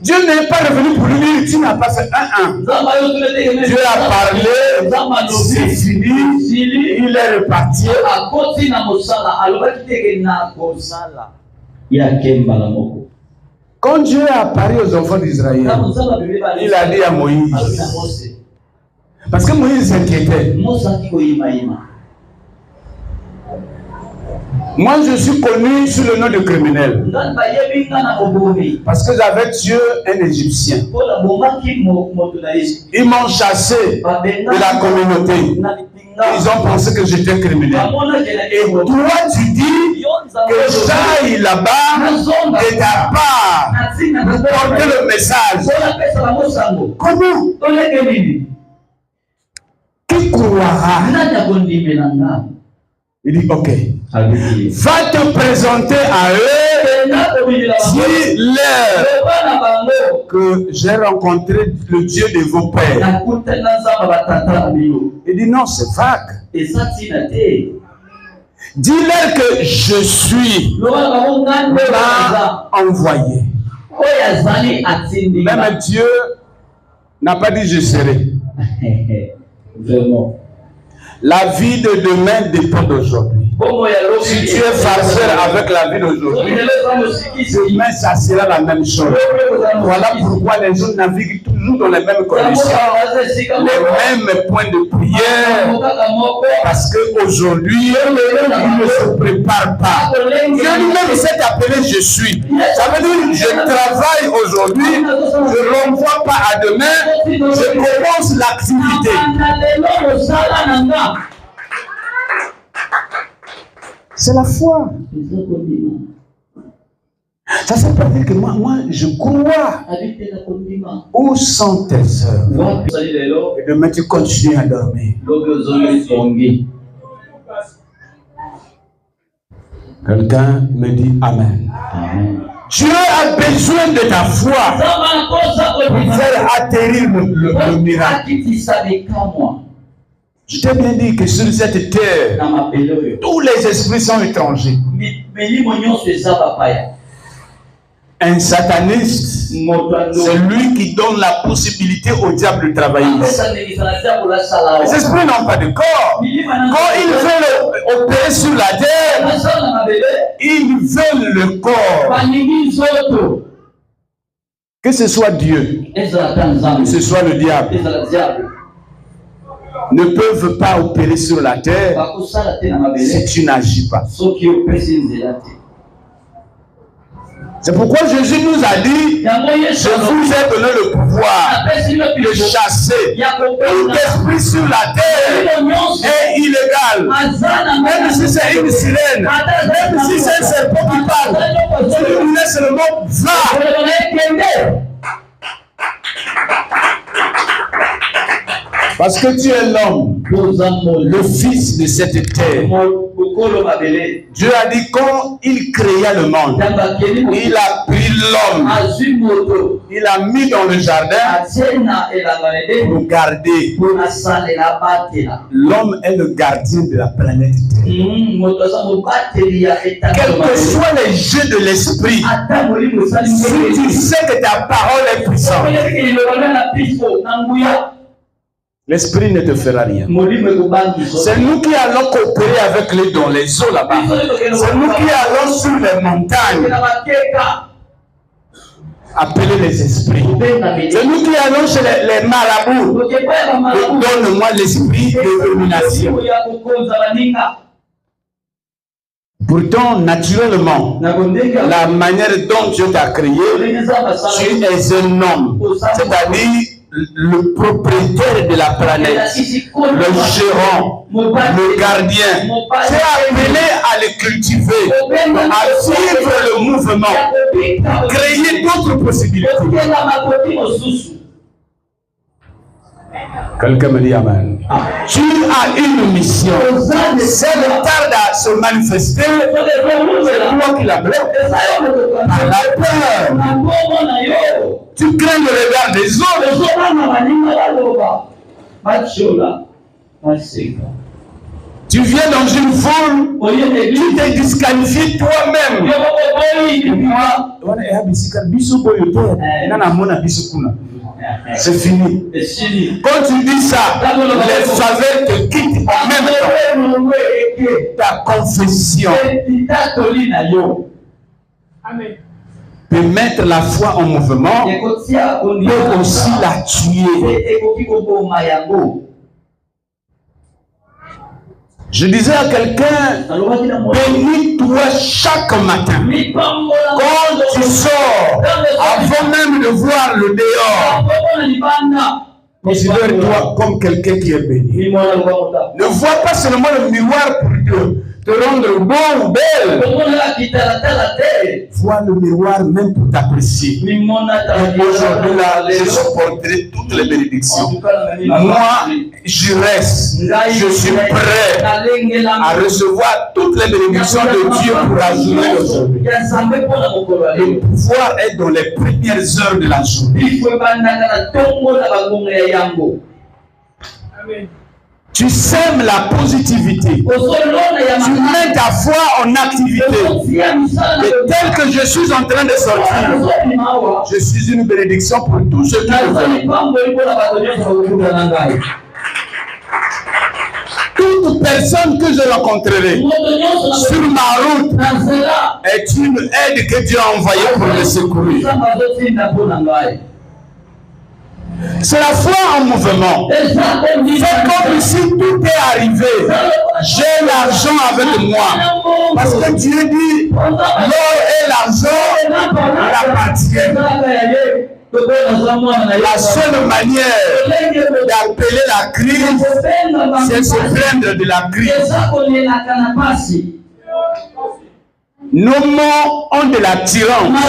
Dieu n'est pas revenu pour lui dire tu n'as pas fait un. Dieu a parlé, c'est fini, il est reparti. Quand Dieu a parlé aux enfants d'Israël, il a dit à Moïse, parce que Moïse s'inquiétait. Moi, je suis connu sous le nom de criminel. Parce que j'avais tué un Égyptien. Ils m'ont chassé de la communauté. Ils ont pensé que j'étais criminel. Et toi, tu dis que j'aille là-bas de ta part pour porter le message. Comment? Qui croira? Il dit, ok, va te présenter à eux, dis-leur que j'ai rencontré le Dieu de vos pères. Il dit, non, c'est vague. Dis-leur que je suis m'a envoyé. Même Dieu n'a pas dit je serai. Vraiment. La vie de demain dépend d'aujourd'hui. Si tu es farceur avec la vie d'aujourd'hui, demain ça sera la même chose. Voilà pourquoi les gens naviguent toujours dans les mêmes conditions, les mêmes points de prière, parce qu'aujourd'hui, ils ne se préparent pas. Dieu lui-même s'est appelé je suis. Ça veut dire je travaille aujourd'hui, je ne renvoie pas à demain, je commence l'activité. C'est la foi. Ça ne veut pas dire que moi je crois. Où sont tes œuvres? Et demain tu continues à dormir. Quelqu'un me dit Amen. Dieu a besoin de ta foi pour faire atterrir le miracle. Je t'ai bien dit que sur cette terre, tous les esprits sont étrangers. Un sataniste, c'est lui qui donne la possibilité au diable de travailler. Les esprits n'ont pas de corps. Quand ils veulent opérer sur la terre, ils veulent le corps. Que ce soit Dieu, que ce soit le diable, ne peuvent pas opérer sur la terre si tu n'agis pas. C'est pourquoi Jésus nous a dit, je vous ai donné le pouvoir de chasser tout esprit sur la terre est illégal. Même si c'est une sirène, même si c'est un serpent qui parle, tu lui laisses le mot, va. Parce que tu es l'homme, le fils de cette terre. Dieu a dit quand il créa le monde, il a pris l'homme, il a mis dans le jardin pour garder. L'homme est le gardien de la planète Terre. Quels que soient les jeux de l'esprit, si tu sais que ta parole est puissante, l'esprit ne te fera rien. C'est nous qui allons coopérer avec les dons, les eaux là-bas. C'est nous qui allons sur les montagnes appeler les esprits. C'est nous qui allons chez les marabouts. Donne-moi l'esprit de domination. Pourtant, naturellement, la manière dont Dieu t'a créé, tu es un homme. C'est-à-dire le propriétaire de la planète, le gérant, le gardien. Tu es appelé à le cultiver, à suivre le mouvement, créer d'autres possibilités. Quelqu'un me dit Amen. Tu as une mission. Si elle tarde à se manifester, c'est toi qui la bloque. Par la peur. Tu crains le regard des autres. Tu viens dans une foule, tu t'es disqualifié toi-même. C'est fini. Quand tu dis ça, les faveurs te quittent en même temps. Ta confession peut mettre la foi en mouvement, peut aussi la tuer. Je disais à quelqu'un, bénis-toi chaque matin. Quand tu sors, avant même de voir le dehors, considère-toi comme quelqu'un qui est béni. Ne vois pas seulement le miroir pour te rendre beau ou belle. Vois le miroir même pour t'apprécier. Aujourd'hui, là, je supporterai toutes les bénédictions. Moi, je reste. Je suis prêt à recevoir toutes les bénédictions de Dieu pour la journée d'aujourd'hui. Le pouvoir est dans les premières heures de la journée. Amen. Tu sèmes la positivité. Tu mets ta foi en activité. Et tel que je suis en train de sortir, je suis une bénédiction pour tous ceux qui le veulent. Toute personne que je rencontrerai sur ma route est une aide que Dieu a envoyée pour me secourir. C'est la foi en mouvement. C'est comme si tout est arrivé. J'ai l'argent avec moi. Parce que Dieu dit, l'or et l'argent m'appartiennent. La seule manière d'appeler la crise, c'est se plaindre de la crise. Nos mots ont de l'attirance.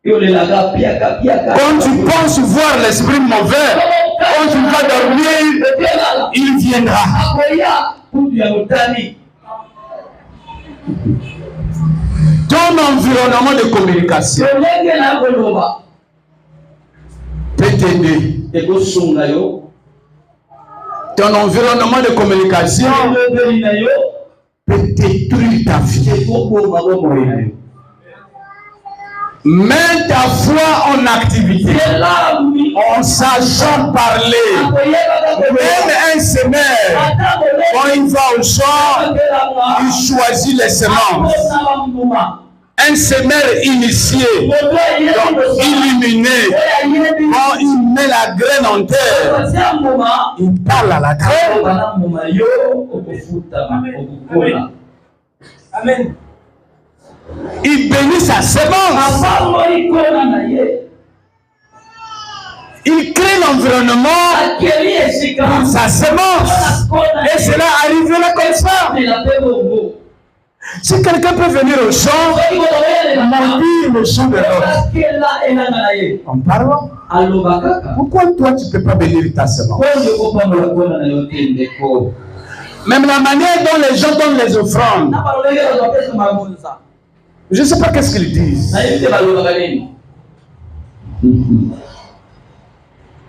Quand tu penses voir l'esprit mauvais, quand tu vas dormir, il viendra. Ton environnement de communication peut t'aider. Ton environnement de communication peut détruire ta vie. Mets ta foi en activité, en sachant parler. Même un semeur, quand il va au champ, il choisit les semences. Un semeur initié, donc illuminé, quand il met la graine en terre, il parle à la graine. Amen. Il bénit sa semence. Il crée l'environnement pour sa semence. Et cela arrivera comme ça. Si quelqu'un peut venir au champ, mentir le champ de l'autre. En parlant. Pourquoi toi tu ne peux pas bénir ta semence? Même la manière dont les gens donnent les offrandes. Je ne sais pas qu'est-ce qu'ils disent.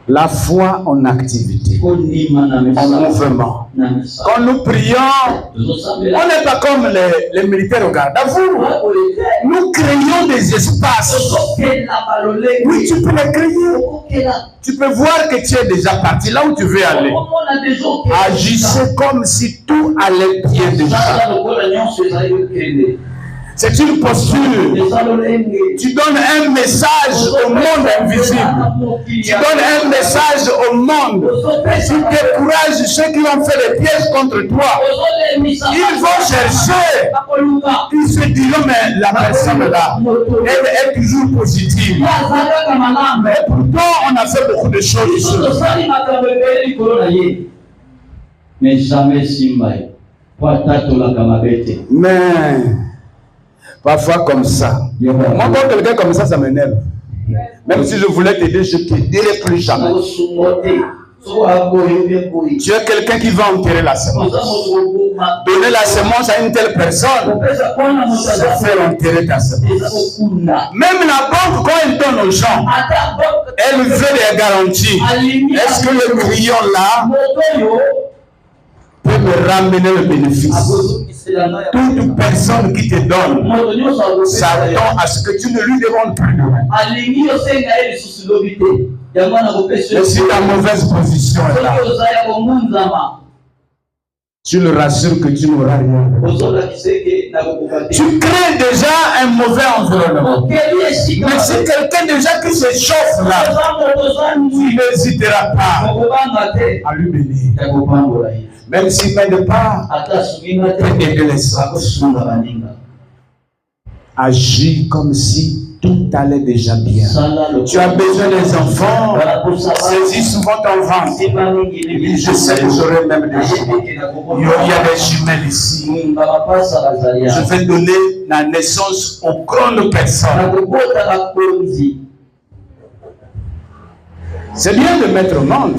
La foi en activité, en mouvement. Quand nous prions, on n'est pas comme les militaires au garde à vous. Nous créons des espaces. Oui, tu peux les créer. Tu peux voir que tu es déjà parti là où tu veux aller. Agissez comme si tout allait bien déjà. C'est une posture. Tu donnes un message au monde invisible. Tu donnes un message au monde. Tu décourages ceux qui ont fait des pièges contre toi. Ils vont chercher. Ils se diront, mais la personne là, elle est toujours positive. Mais pourtant, on a fait beaucoup de choses. Mais jamais Simbaï. Mais parfois comme ça. Moi, quand quelqu'un comme ça m'énerve. Même si je voulais t'aider, je ne t'aiderai plus jamais. Tu es quelqu'un qui va enterrer la semence. Donner la semence à une telle personne, c'est faire enterrer ta semence. Même la banque, quand elle donne aux gens, elle veut des garanties. Est-ce que le client là peut me ramener le bénéfice. Toute personne qui te donne s'attend à ce que tu ne lui demandes plus. Et si ta mauvaise position est là, tu le rassures que tu n'auras rien. Tu crées déjà un mauvais environnement. Mais si quelqu'un déjà qui se chauffe là, tu n'hésiteras pas à lui bénir. Même s'il ne m'aide pas, aider les autres. Agis comme si tout allait déjà bien. Tu as besoin des enfants, saisis souvent ton ventre. Je sais que j'aurai même des jumelles. Il y a des jumelles ici. Je vais donner la naissance aux grandes personnes. C'est bien de mettre au monde.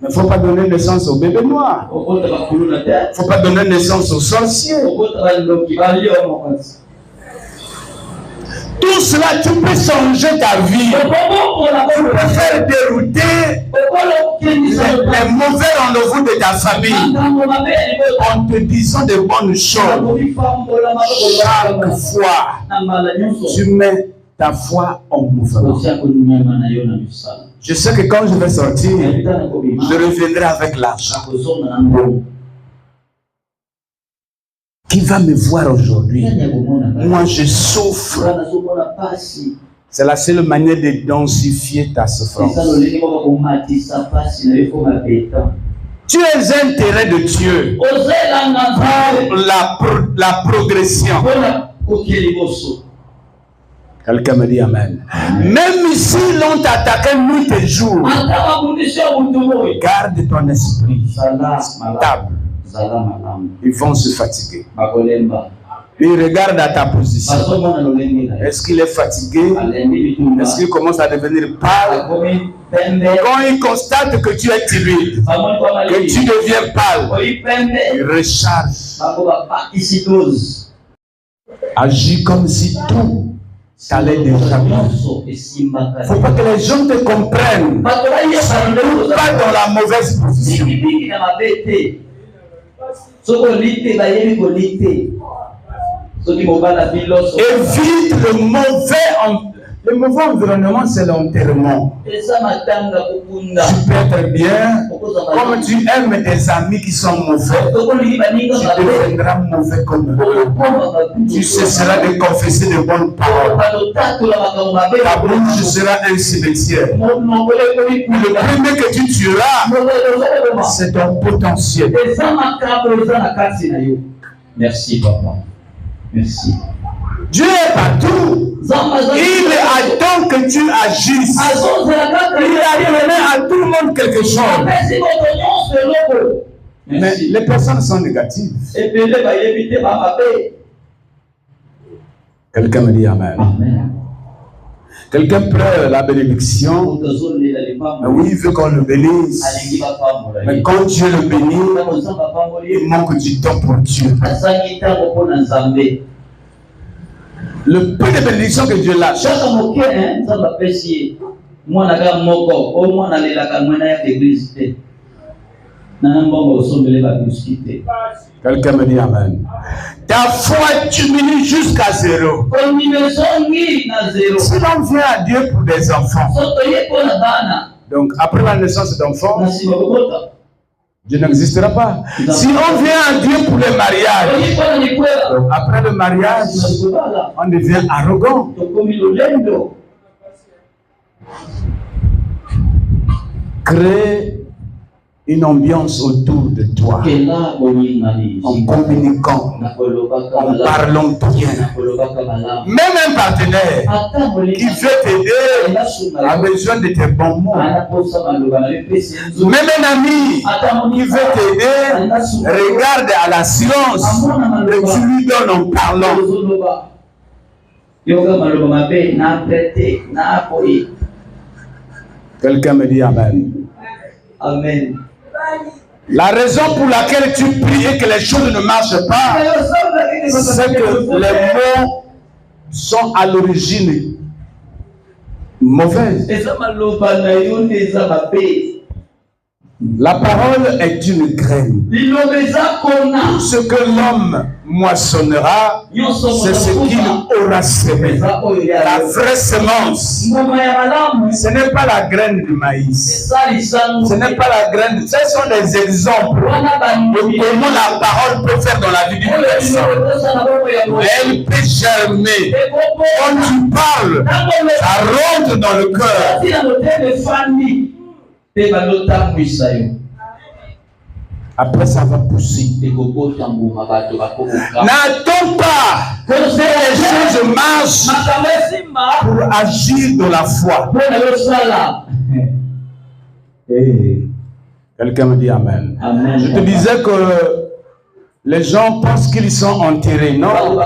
Mais il ne faut pas donner naissance au bébé noir. Il ne faut pas donner naissance aux sorciers. Tout cela, tu peux changer ta vie. Tu peux faire dérouter les mauvais rendez-vous de ta famille en te disant de bonnes choses. Chaque fois, tu mets ta foi en mouvement. Je sais que quand je vais sortir, je reviendrai avec l'argent. Qui va me voir aujourd'hui? Moi, je souffre. C'est la seule manière de densifier ta souffrance. Tu es intérêt de Dieu pour la progression. Quelqu'un me dit Amen. Même si l'on t'attaque nuit et jour, garde ton esprit stable. Ils vont se fatiguer. Ils regardent à ta position. Est-ce qu'il est fatigué? Est-ce qu'il commence à devenir pâle? Quand il constate que tu es timide, que tu deviens pâle, il recharge. Agis comme si tout t'allait déjà bien. Il ne faut pas que les gens te comprennent. Pas dans la mauvaise position. Évite le mauvais environnement, c'est l'enterrement. Tu peux être bien, comme tu aimes tes amis qui sont mauvais, tu deviendras mauvais comme eux. Tu cesseras de confesser de bonnes paroles. Ta bouche sera un cimetière. Le premier que tu tueras, c'est ton potentiel. Merci, papa. Merci. Dieu est partout. Il attend que tu agisses. Il a donné à tout le monde quelque chose. Mais les personnes sont négatives. Quelqu'un me dit Amen. Amen. Quelqu'un pleure la bénédiction. Oui, il veut qu'on le bénisse. Mais quand Dieu le bénit, il manque du temps pour Dieu. Le peu de bénédiction que Dieu lâche. Quelqu'un me dit Amen. Ta foi diminue jusqu'à zéro. Si l'on vient à Dieu pour des enfants, donc après la naissance d'enfants, Dieu n'existera pas. Si on vient à Dieu pour le mariage, donc après le mariage, on devient arrogant. Crée une ambiance autour de toi, en communiquant, en parlant bien. Même un partenaire qui veut t'aider a besoin de tes bons mots. Même un ami qui veut t'aider regarde à la silence et tu lui donnes en parlant. Quelqu'un me dit Amen. Amen. La raison pour laquelle tu pries et que les choses ne marchent pas, c'est que les mots sont à l'origine mauvaises. La parole est une graine. Tout ce que l'homme moissonnera, c'est ce qu'il aura semé. La vraie semence, ce n'est pas la graine du maïs. Ce n'est pas la graine. Ce sont des exemples de comment la parole peut faire dans la vie d'une personne. Elle peut germer. Quand tu parles, ça rentre dans le cœur. Après, ça va pousser. N'attends pas que les choses marchent pour agir dans la foi. Quelqu'un me dit Amen. Amen. Je te disais que les gens pensent qu'ils sont enterrés. Non.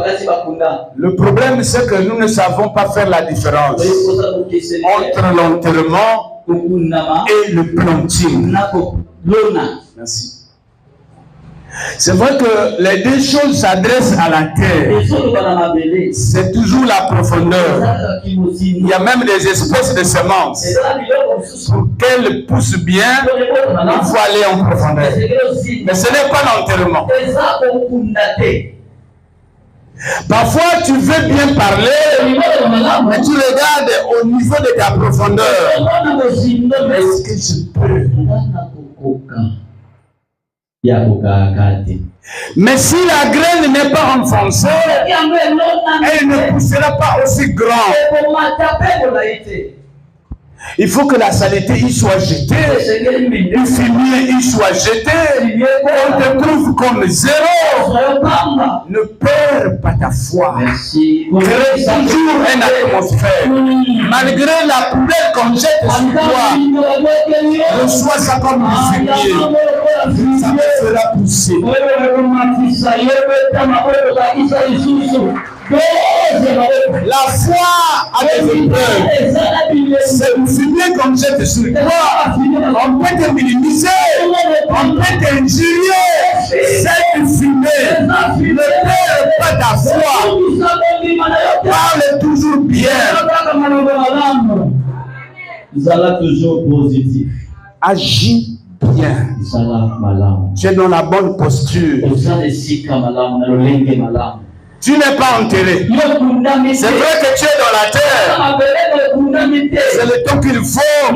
Le problème, c'est que nous ne savons pas faire la différence entre l'enterrement et le planting. Merci. C'est vrai que les deux choses s'adressent à la terre. C'est toujours la profondeur. Il y a même des espèces de semences. Pour qu'elles poussent bien, il faut aller en profondeur. Mais ce n'est pas l'enterrement. Parfois, tu veux bien parler, mais tu regardes au niveau de ta profondeur. Est-ce que je peux? Mais si la graine n'est pas enfoncée, elle ne poussera pas aussi grand. Il faut que la saleté y soit jetée, le fumier y soit jeté, on te trouve comme zéro. Ne perds pas ta foi. Crée toujours une atmosphère. Malgré la poubelle qu'on jette sur toi, reçois ça comme du fumier. Ça te fera pousser. La foi a des épreuves. C'est le fumier qu'on jette sur toi. On peut te minimiser, on peut t'injurier. C'est le fumier. Ne perds pas ta foi. Parle toujours bien. Toujours positif. Agis bien. Tu es dans la bonne posture. Tu n'es pas enterré. C'est vrai que tu es dans la terre. C'est le temps qu'il faut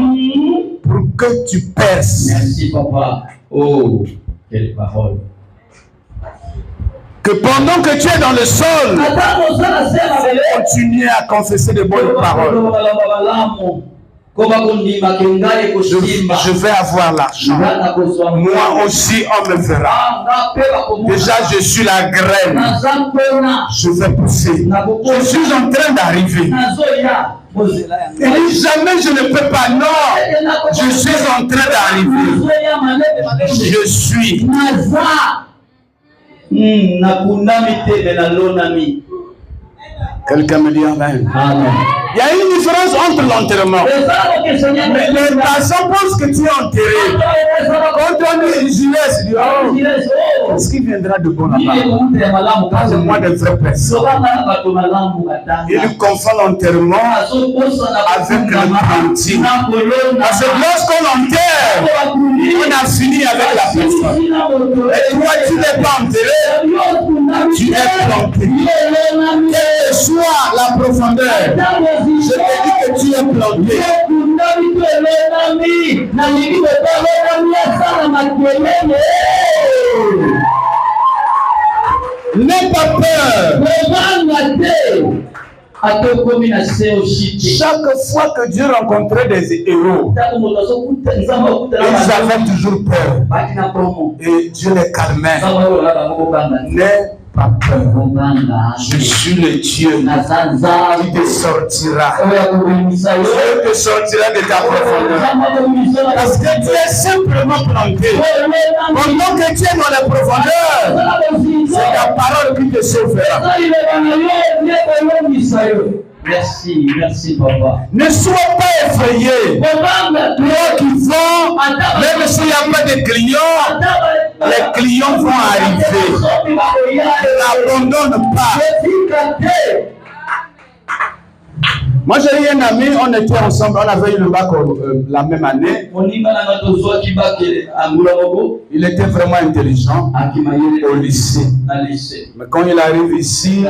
pour que tu perces. Merci, papa. Oh, quelle parole. Que pendant que tu es dans le sol, continue à confesser de bonnes paroles. Je vais avoir l'argent. Moi aussi, on me verra. Déjà, je suis la graine. Je vais pousser. Je suis en train d'arriver. Il dit jamais je ne peux pas. Non, je suis en train d'arriver. Je suis. Quelqu'un me dit Amen. Amen. Il y a une différence entre l'enterrement. Mais les personnes pensent que tu es enterré. Quand on dit jeunesse, dit oh, ce qui viendra de bon là-bas. C'est moi de vraies personnes. Il confond l'enterrement avec le planting. Parce que lorsqu'on enterre, on a fini avec la personne. Et toi, tu n'es pas enterré, tu es planté. Quelle que soit la profondeur, je te dis que tu es planté. N'aie pas peur. Chaque fois que Dieu rencontrait des héros, ils avaient toujours peur. Et Dieu les calmait. N'aie pas peur. Je suis le Dieu qui te sortira. Dieu te sortira de ta profondeur. Parce que tu es simplement planté. Pendant que tu es dans la profondeur, c'est la parole qui te sauvera. Merci, merci papa. Ne sois pas effrayé. Toi qui vends, même s'il n'y a pas de clients, les clients vont arriver. Ne l'abandonne pas. Moi j'ai eu un ami, on était ensemble, on avait eu le bac la même année. Il était vraiment intelligent au lycée. Mais quand il arrive ici,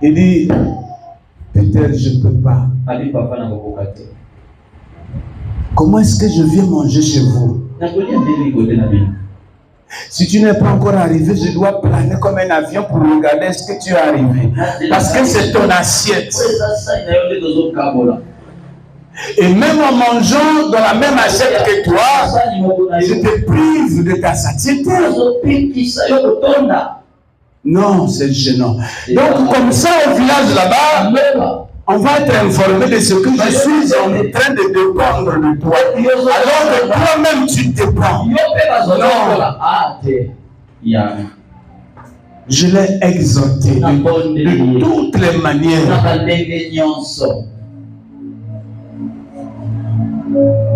il dit, peut-être je ne peux pas. Comment est-ce que je viens manger chez vous? Si tu n'es pas encore arrivé, je dois planer comme un avion pour regarder est-ce que tu es arrivé. Parce que c'est ton assiette. Et même en mangeant dans la même assiette que toi, je te prive de ta satiété. Non, c'est gênant. Donc comme ça, au village là-bas, on va être informé de ce que je suis en train de dépendre de toi. Alors que toi-même tu dépends. Non. Je l'ai exhorté de toutes les manières.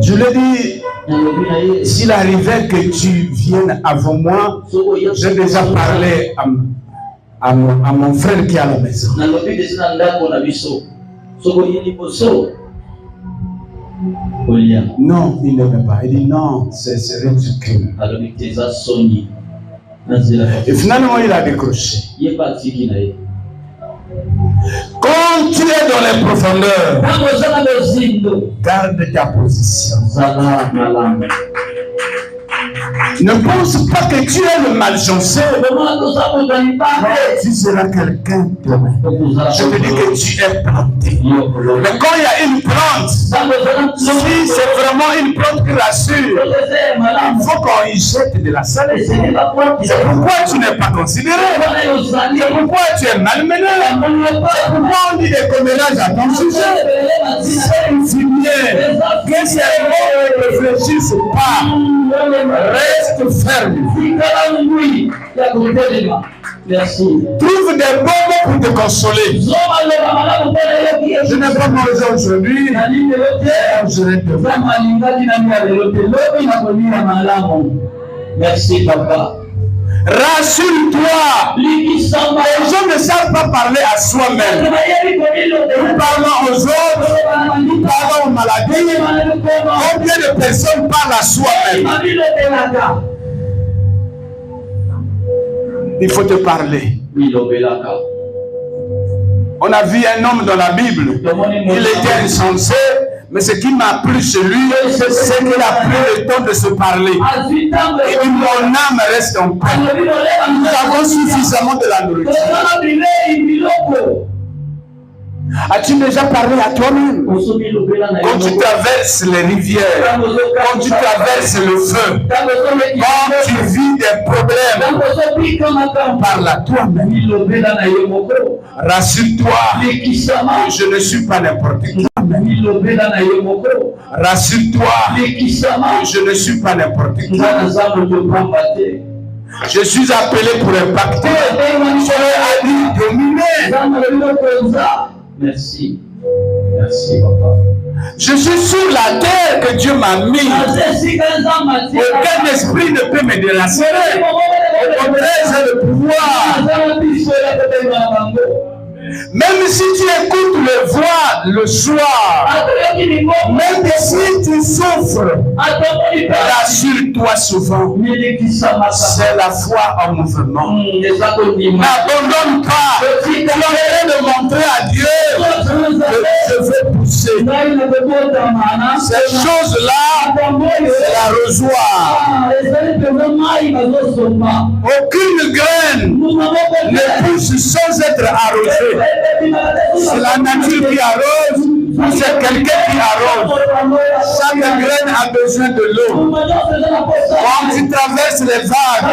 Je lui ai dit, s'il arrivait que tu viennes avant moi, j'ai déjà parlé à mon frère qui est à la maison. Non, il ne veut pas. Il dit non, c'est ridicule. Et finalement, il a décroché. Quand tu es dans les profondeurs, garde ta position. Ne pense pas que tu es le malchanceux. Tu seras quelqu'un demain. Je te dis que tu es planté. Mais quand il y a une plante, si c'est vraiment une plante qui rassure, il faut qu'on y jette de la salade. C'est pourquoi tu n'es pas considéré. C'est pourquoi tu es malmené. C'est pourquoi on dit des commérages à ton sujet. C'est infirmier. Que ces mots ne réfléchissent pas. Reste ferme. Merci. Trouve des bons mots pour te consoler. Je n'ai pas mangé aujourd'hui. Je vais Merci, papa. Rassure-toi. Les gens ne savent pas parler à soi-même. Nous parlons aux autres, nous parlons aux maladies. Combien de personnes parlent à soi-même? Il faut te parler. On a vu un homme dans la Bible. Il était insensé. Mais ce qui m'a plu chez lui, c'est qu'il a pris le temps de se parler. Et dit, mon âme reste en paix. Nous avons suffisamment de la nourriture. As-tu déjà parlé à toi-même? Quand tu traverses les rivières, quand tu traverses le feu, quand tu vis des problèmes, parle à toi-même. Rassure-toi, je ne suis pas n'importe qui. Rassure-toi, je ne suis pas n'importe qui. Je suis appelé pour impacter. Je l'ai dit dominer. Merci. Merci, papa. Je suis sur la terre que Dieu m'a mis. Aucun esprit ne peut me délacérer. Au contraire, j'ai le pouvoir. Même si tu écoutes les voix le soir, même si tu souffres, rassure-toi souvent. C'est la foi en mouvement. N'abandonne pas. Tu es en train de montrer à Dieu que je veux pousser. Ces choses-là, c'est l'arrosoir. Aucune graine ne pousse sans être arrosée. C'est la nature qui arrose, ou c'est quelqu'un qui arrose. Chaque graine a besoin de l'eau. Quand tu traverses les vagues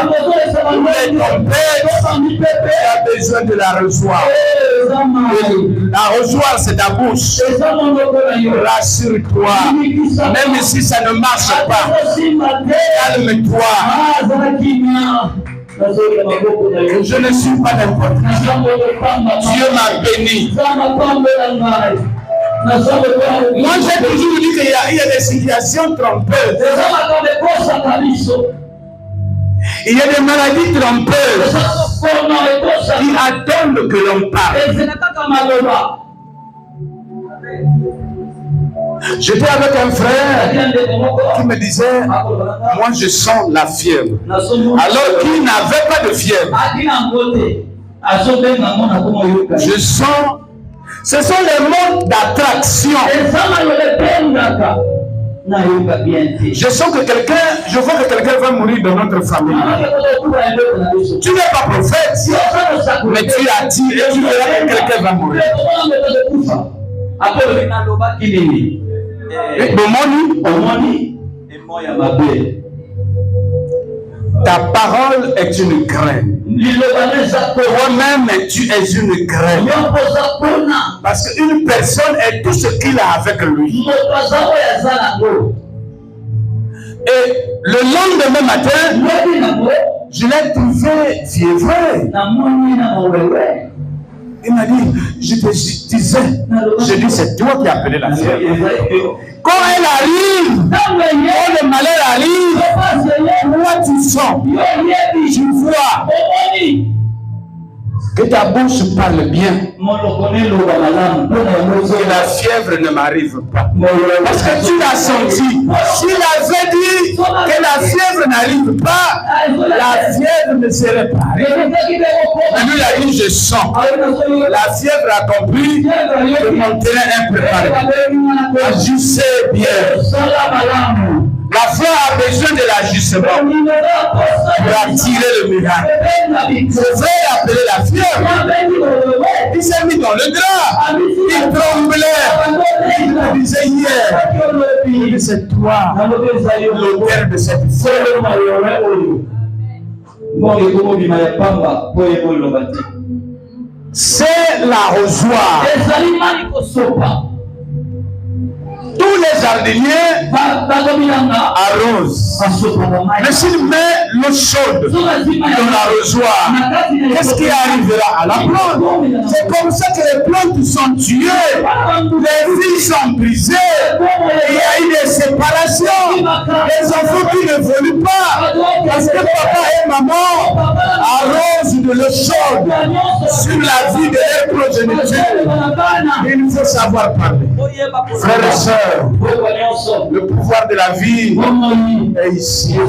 ou les tempêtes, tu as besoin de l'arrosoir. L'arrosoir, c'est ta bouche. Rassure-toi. Même si ça ne marche pas, calme-toi. Je ne suis pas n'importe qui. Dieu m'a béni. Moi, j'ai toujours dit qu'il y a des situations trompeuses. Il y a des maladies trompeuses qui attendent que l'on parle. J'étais avec un frère qui me disait, moi je sens la fièvre. Alors qu'il n'avait pas de fièvre. Je sens, ce sont les modes d'attraction. Je sens que je vois que quelqu'un va mourir dans notre famille. Tu n'es pas prophète, mais tu as dit et tu verras que quelqu'un va mourir. Ta parole est une graine. Toi-même, tu es une graine. Parce qu'une personne est tout ce qu'il a avec lui. Et le lendemain matin, je l'ai trouvé fiévreux. Il m'a dit, je dis, c'est toi qui as appelé la fièvre. Quand elle arrive, quand le malheur arrive, moi tu sens, tu vois. Que ta bouche parle bien. Que la fièvre ne m'arrive pas. Parce que tu l'as senti. S'il avait dit que la fièvre n'arrive pas, la fièvre ne serait pas arrivée. Mais lui, il a dit, je sens. La fièvre a compris que mon terrain est préparé. Agissez bien. La foi a besoin de l'agissement pour attirer le miracle. Le frère a appelé la fièvre. Il s'est mis dans le drap. Il tremblait. Il me disait hier, c'est toi l'auteur de cette fièvre. C'est l'arrosoir. Tous les jardiniers arrosent. Mais s'il met l'eau chaude dans l'arrosoir, qu'est-ce qui arrivera à la plante? C'est comme ça que les plantes sont tuées, les vies sont brisées, il y a eu des séparations, les enfants qui ne veulent pas, parce que papa et maman arrosent de l'eau chaude sur la vie de leur progéniture. Il faut savoir parler. Frères et sœurs, le pouvoir de la vie est ici. Je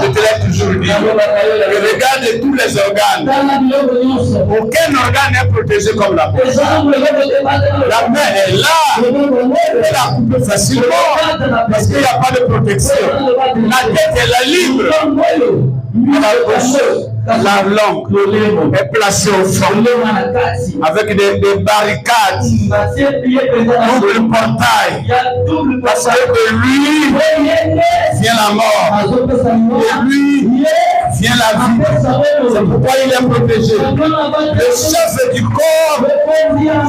te l'ai toujours dit. Regarde tous les organes. Aucun organe n'est protégé comme la peau. La main est là. Elle la coupe facilement parce qu'il n'y a pas de protection. La tête est là libre. La langue est placée au fond avec des barricades, double portail, parce que de lui vient la mort, de lui vient la vie. C'est pourquoi il est protégé. Le chef du corps,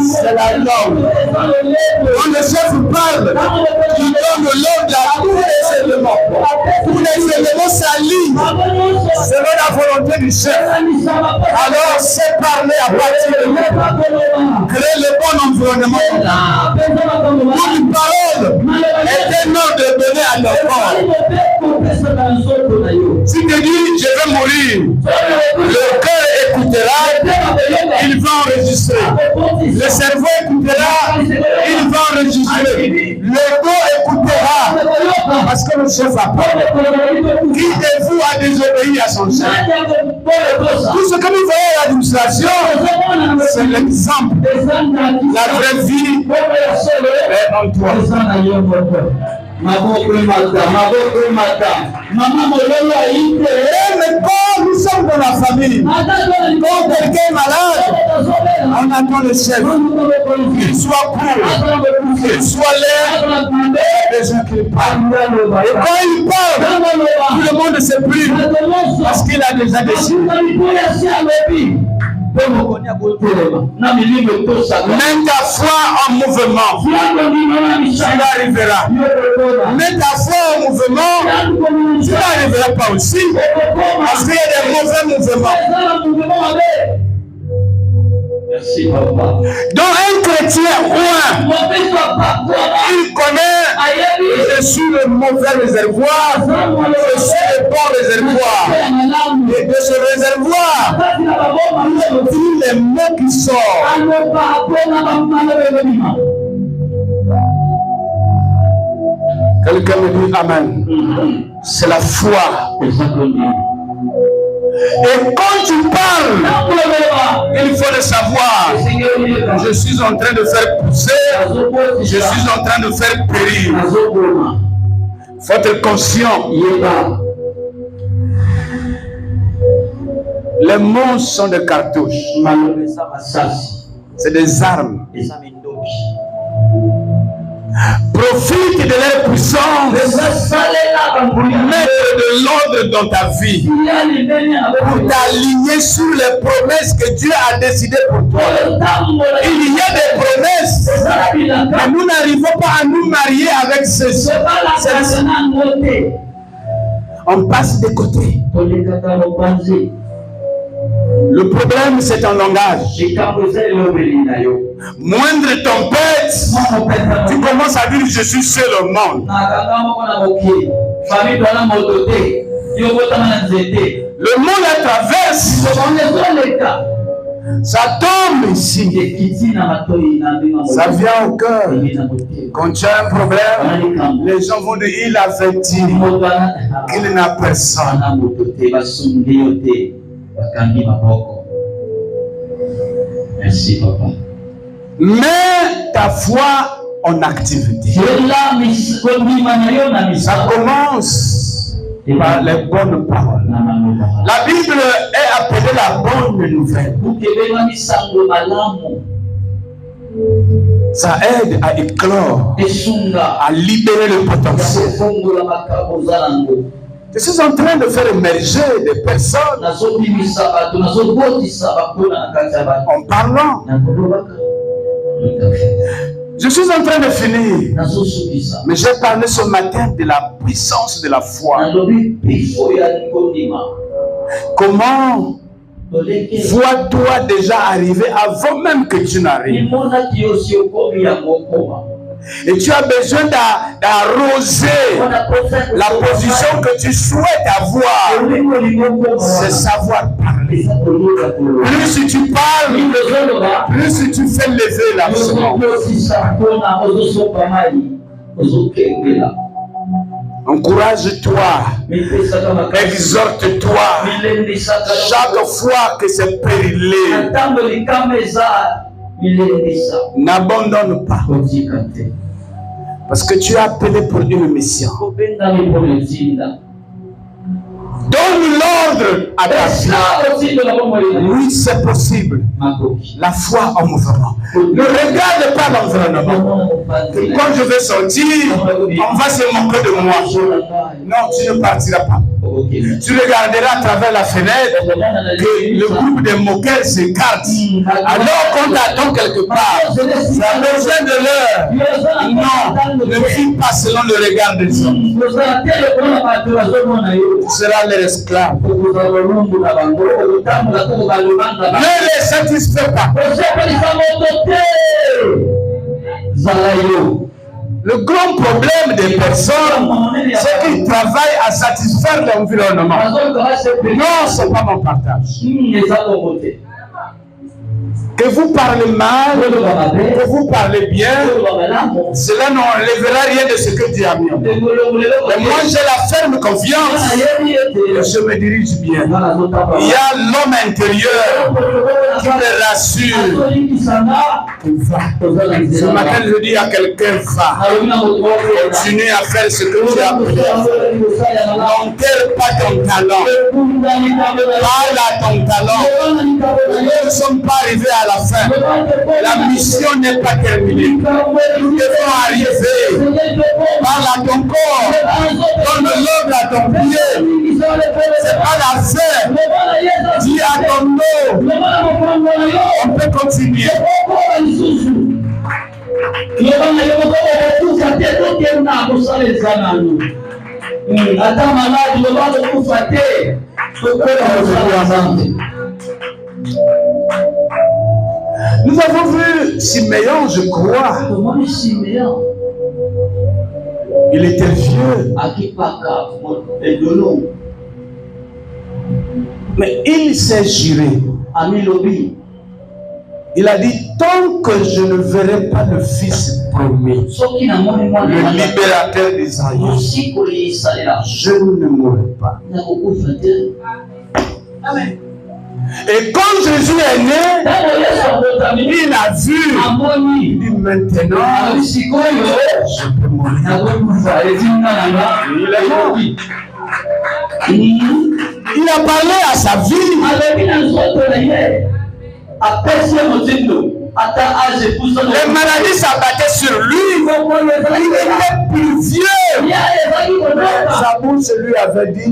c'est la langue. Quand le chef parle, il donne l'ordre à tous les éléments. Tous les éléments s'alignent selon la volonté du chef. Alors, c'est parler à partir de lui. Créer le bon environnement. Toute parole est un ordre donné à nos corps. Si tu dis, je vais mourir, le cœur écoutera, il va enregistrer. Le cerveau écoutera, il va enregistrer. Le dos écoutera, parce que le chef a parlé. Qui de vous a désobéi à son chef? Tout ce que nous voyons à l'administration, c'est l'exemple. La vraie vie est en toi. Mais quand nous sommes dans la famille, quand quelqu'un est malade, on attend le chef, qu'il soit court, qu'il soit laid, les gens qui parlent. Et quand il parle, tout le monde se prie parce qu'il a déjà décidé. Mets ta foi en mouvement. Ça arrivera. Mets ta foi en mouvement. Tu n'arriveras pas aussi. Parce qu'il y a des mauvais mouvements. Merci, papa. Donc un chrétien il connaît, je suis le mauvais réservoir, je suis le bon réservoir. Et de ce réservoir, il les mots qui sortent. Quelqu'un me dit Amen. C'est la foi. Et quand tu parles, il faut le savoir. Je suis en train de faire pousser, je suis en train de faire périr. Il faut être conscient. Les mots sont des cartouches. C'est des armes. Profite de leur puissance. Mettre de l'ordre dans ta vie. Pour t'aligner sur les promesses que Dieu a décidées pour toi. Il y a des promesses. Mais nous n'arrivons pas à nous marier avec ceci. On passe de côté. Le problème, c'est ton langage. Moindre tempête, tu commences à dire je suis seul au monde. Le monde la traverse. Ça tombe ici. Ça vient au cœur. Quand tu as un problème, les gens vont dire il a averti qu'il n'a personne. Merci, papa. Mais ta foi en activité. Ça commence par les bonnes paroles. La Bible est appelée la bonne nouvelle. Ça aide à éclore, à libérer le potentiel. Je suis en train de faire émerger des personnes en parlant. Je suis en train de finir. Mais j'ai parlé ce matin de la puissance de la foi. Comment vois-toi déjà arriver avant même que tu n'arrives? Et tu as besoin d'arroser la position que tu souhaites avoir. C'est savoir parler. Plus tu parles, plus tu fais lever la main. Encourage-toi, exhorte-toi. Chaque fois que c'est périlé, n'abandonne pas. Parce que tu es appelé pour une mission. Donne l'ordre à ta vie. Oui, c'est possible. La foi en mouvement. Ne regarde pas l'environnement. Quand je vais sortir, on va se moquer de moi. Non, tu ne partiras pas. Tu regarderas à travers la fenêtre que le groupe des moqueurs s'écarte. Alors qu'on t'attend quelque part, tu as besoin de l'heure. Non, ne vis pas selon le regard des hommes. Tu seras leur esclave. Ne les satisfais pas. Le grand problème des personnes, c'est qu'ils travaillent à satisfaire l'environnement. Non, ce n'est pas mon partage. Que vous parlez mal, que vous parlez bien, cela n'enlèvera rien de ce que Dieu a mis en moi. Et moi, j'ai la ferme confiance que je me dirige bien. Il y a l'homme intérieur qui me rassure. Ce matin, je dis à quelqu'un, va. Continue à faire ce que tu as appris. N'enterre pas ton talent. Parle à ton talent. Nous ne sommes pas arrivés à la fin. La mission n'est pas terminée. Nous devons arriver. Parle à ton corps. Donne l'ordre à ton pied. C'est pas la fin. Dis à ton dos. On peut continuer. Nous avons vu Siméon, je crois. Il était vieux. Mais il s'est juré. Il a dit, tant que je ne verrai pas le Fils promis, le libérateur d'Israël, je ne mourrai pas. Et quand Jésus est né, il a vu, il dit maintenant, je peux mourir. Il est mort. Il a parlé à sa vie. Les maladies s'abattaient sur lui. Il était plus vieux. Sa bouche lui avait dit,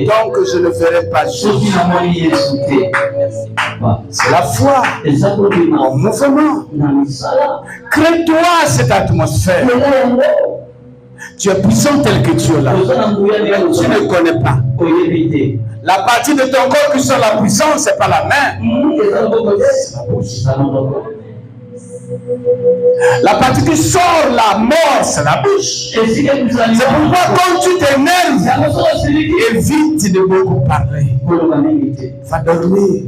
donc je ne ferai pas Jésus. C'est la foi en mouvement. Crée-toi cette atmosphère. Tu es puissant tel que tu es là. Tu ne connais pas. La partie de ton corps qui sort la puissance, ce n'est pas la main. C'est la bouche. La partie qui sort la mort, c'est la bouche. C'est pourquoi quand tu t'énerves, évite de beaucoup parler. Va dormir.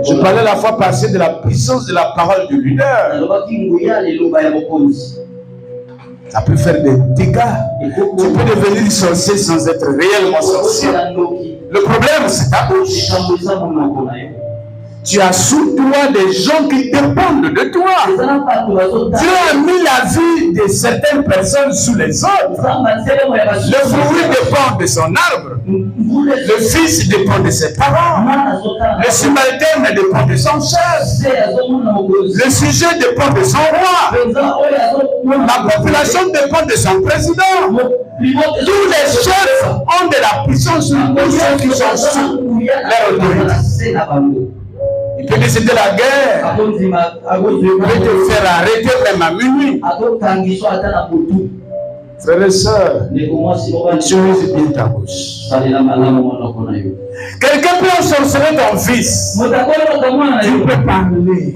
Je parlais la fois passée de la puissance de la parole du leader. Ça peut faire des dégâts. Tu peux devenir sorcier sans être réellement sorcier. Le problème, c'est ta bouche. Tu as sous toi des gens qui dépendent de toi. Dieu a mis la vie de certaines personnes sous les autres. Le fruit dépend de son arbre. Le fils dépend de ses parents. Le subalterne dépend de son chef. Le sujet dépend de son roi. La population dépend de son président. Tous les chefs ont de la puissance sur ceux qui sont sous leur autorité. Il peut décider la guerre. Il peut te faire arrêter même à minuit. Frères et sœurs, utilise bien ta bouche. Quelqu'un peut ensorceler ton fils. Tu peux parler.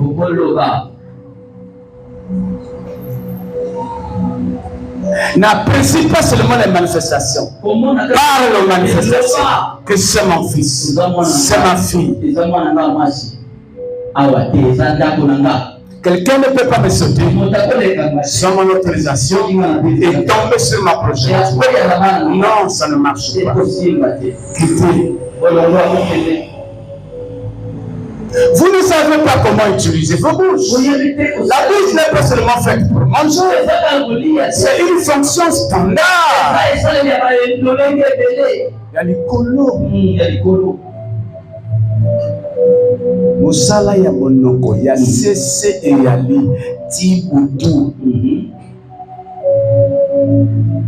N'apprécie pas seulement les manifestations. Parle aux manifestations. Que c'est mon fils, c'est ma fille. Quelqu'un ne peut pas me sauter sans mon autorisation et tomber sur ma projection. Non, ça ne marche pas. Quittez. Vous ne savez pas comment utiliser vos bouches. La bouche n'est pas seulement faite pour manger. C'est une fonction standard. Il y a les colos. Mosala ya monoko ya sese et yali tibutu.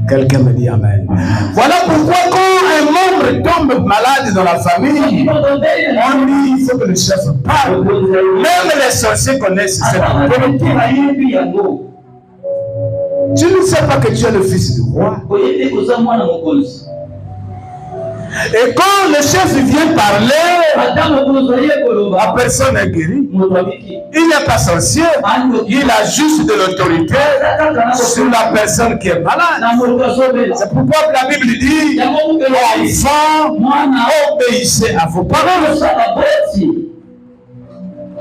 Quelqu'un me dit amen. Voilà pourquoi quand un membre tombe malade dans la famille, on dit il faut que le chef parle. Même les sorciers connaissent cette autorité. Tu ne sais pas que tu es le fils du roi. Et quand le chef vient parler, la personne est guérie. Il n'est pas sorcier. Il a juste de l'autorité sur la personne qui est malade. C'est pourquoi la Bible dit, enfants, obéissez à vos parents.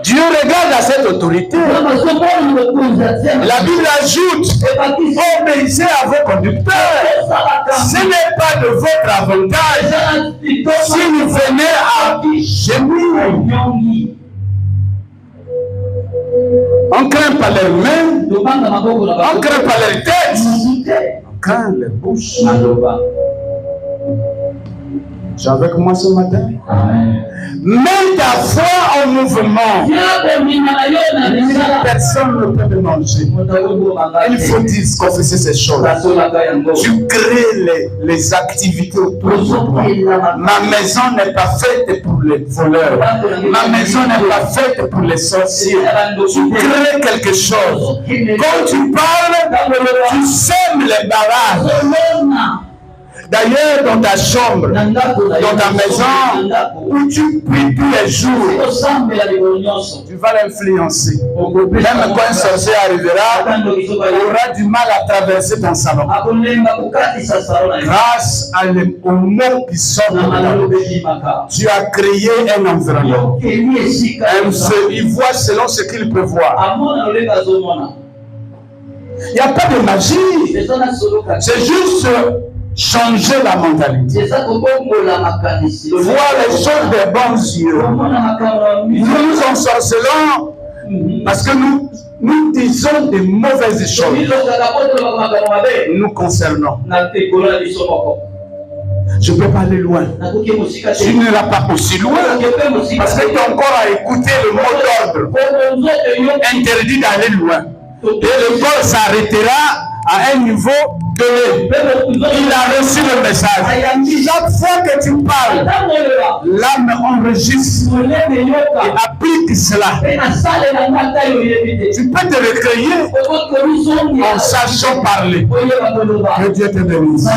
Dieu regarde à cette autorité. La Bible ajoute, obéissez à vos conducteurs. Ce n'est pas de votre avantage si vous venez à gémir. On ne craint pas leurs mains, on ne craint pas leurs têtes, on craint les bouches. Tu es avec moi ce matin? Mets ta foi en mouvement. Personne ne peut me manger. Il faut dire, confesser ces choses. Tu crées les activités autour de toi. Ma maison n'est pas faite pour les voleurs. Ma maison n'est pas faite pour les sorciers. Tu crées quelque chose. Quand tu parles, tu sèmes les barrages. D'ailleurs, dans ta chambre, dans ta maison, où tu pries tous les jours, tu vas l'influencer. Même quand un sorcier arrivera, il aura du mal à traverser ton salon. Grâce aux mots qui sortent de toi, tu as créé un environnement. Il voit selon ce qu'il peut voir. Il n'y a pas de magie. C'est juste changer la mentalité. Voir les choses des bons yeux. Nous nous ensorcelons parce que nous disons de mauvaises choses nous concernant. Je ne peux pas aller loin. Tu n'iras pas aussi loin parce que ton corps a écouté le mot d'ordre interdit d'aller loin. Et le corps s'arrêtera à un niveau donné. Il a reçu le message. Chaque fois que tu parles, l'âme enregistre et applique cela. Tu peux te recueillir en sachant parler. Que Dieu te bénisse.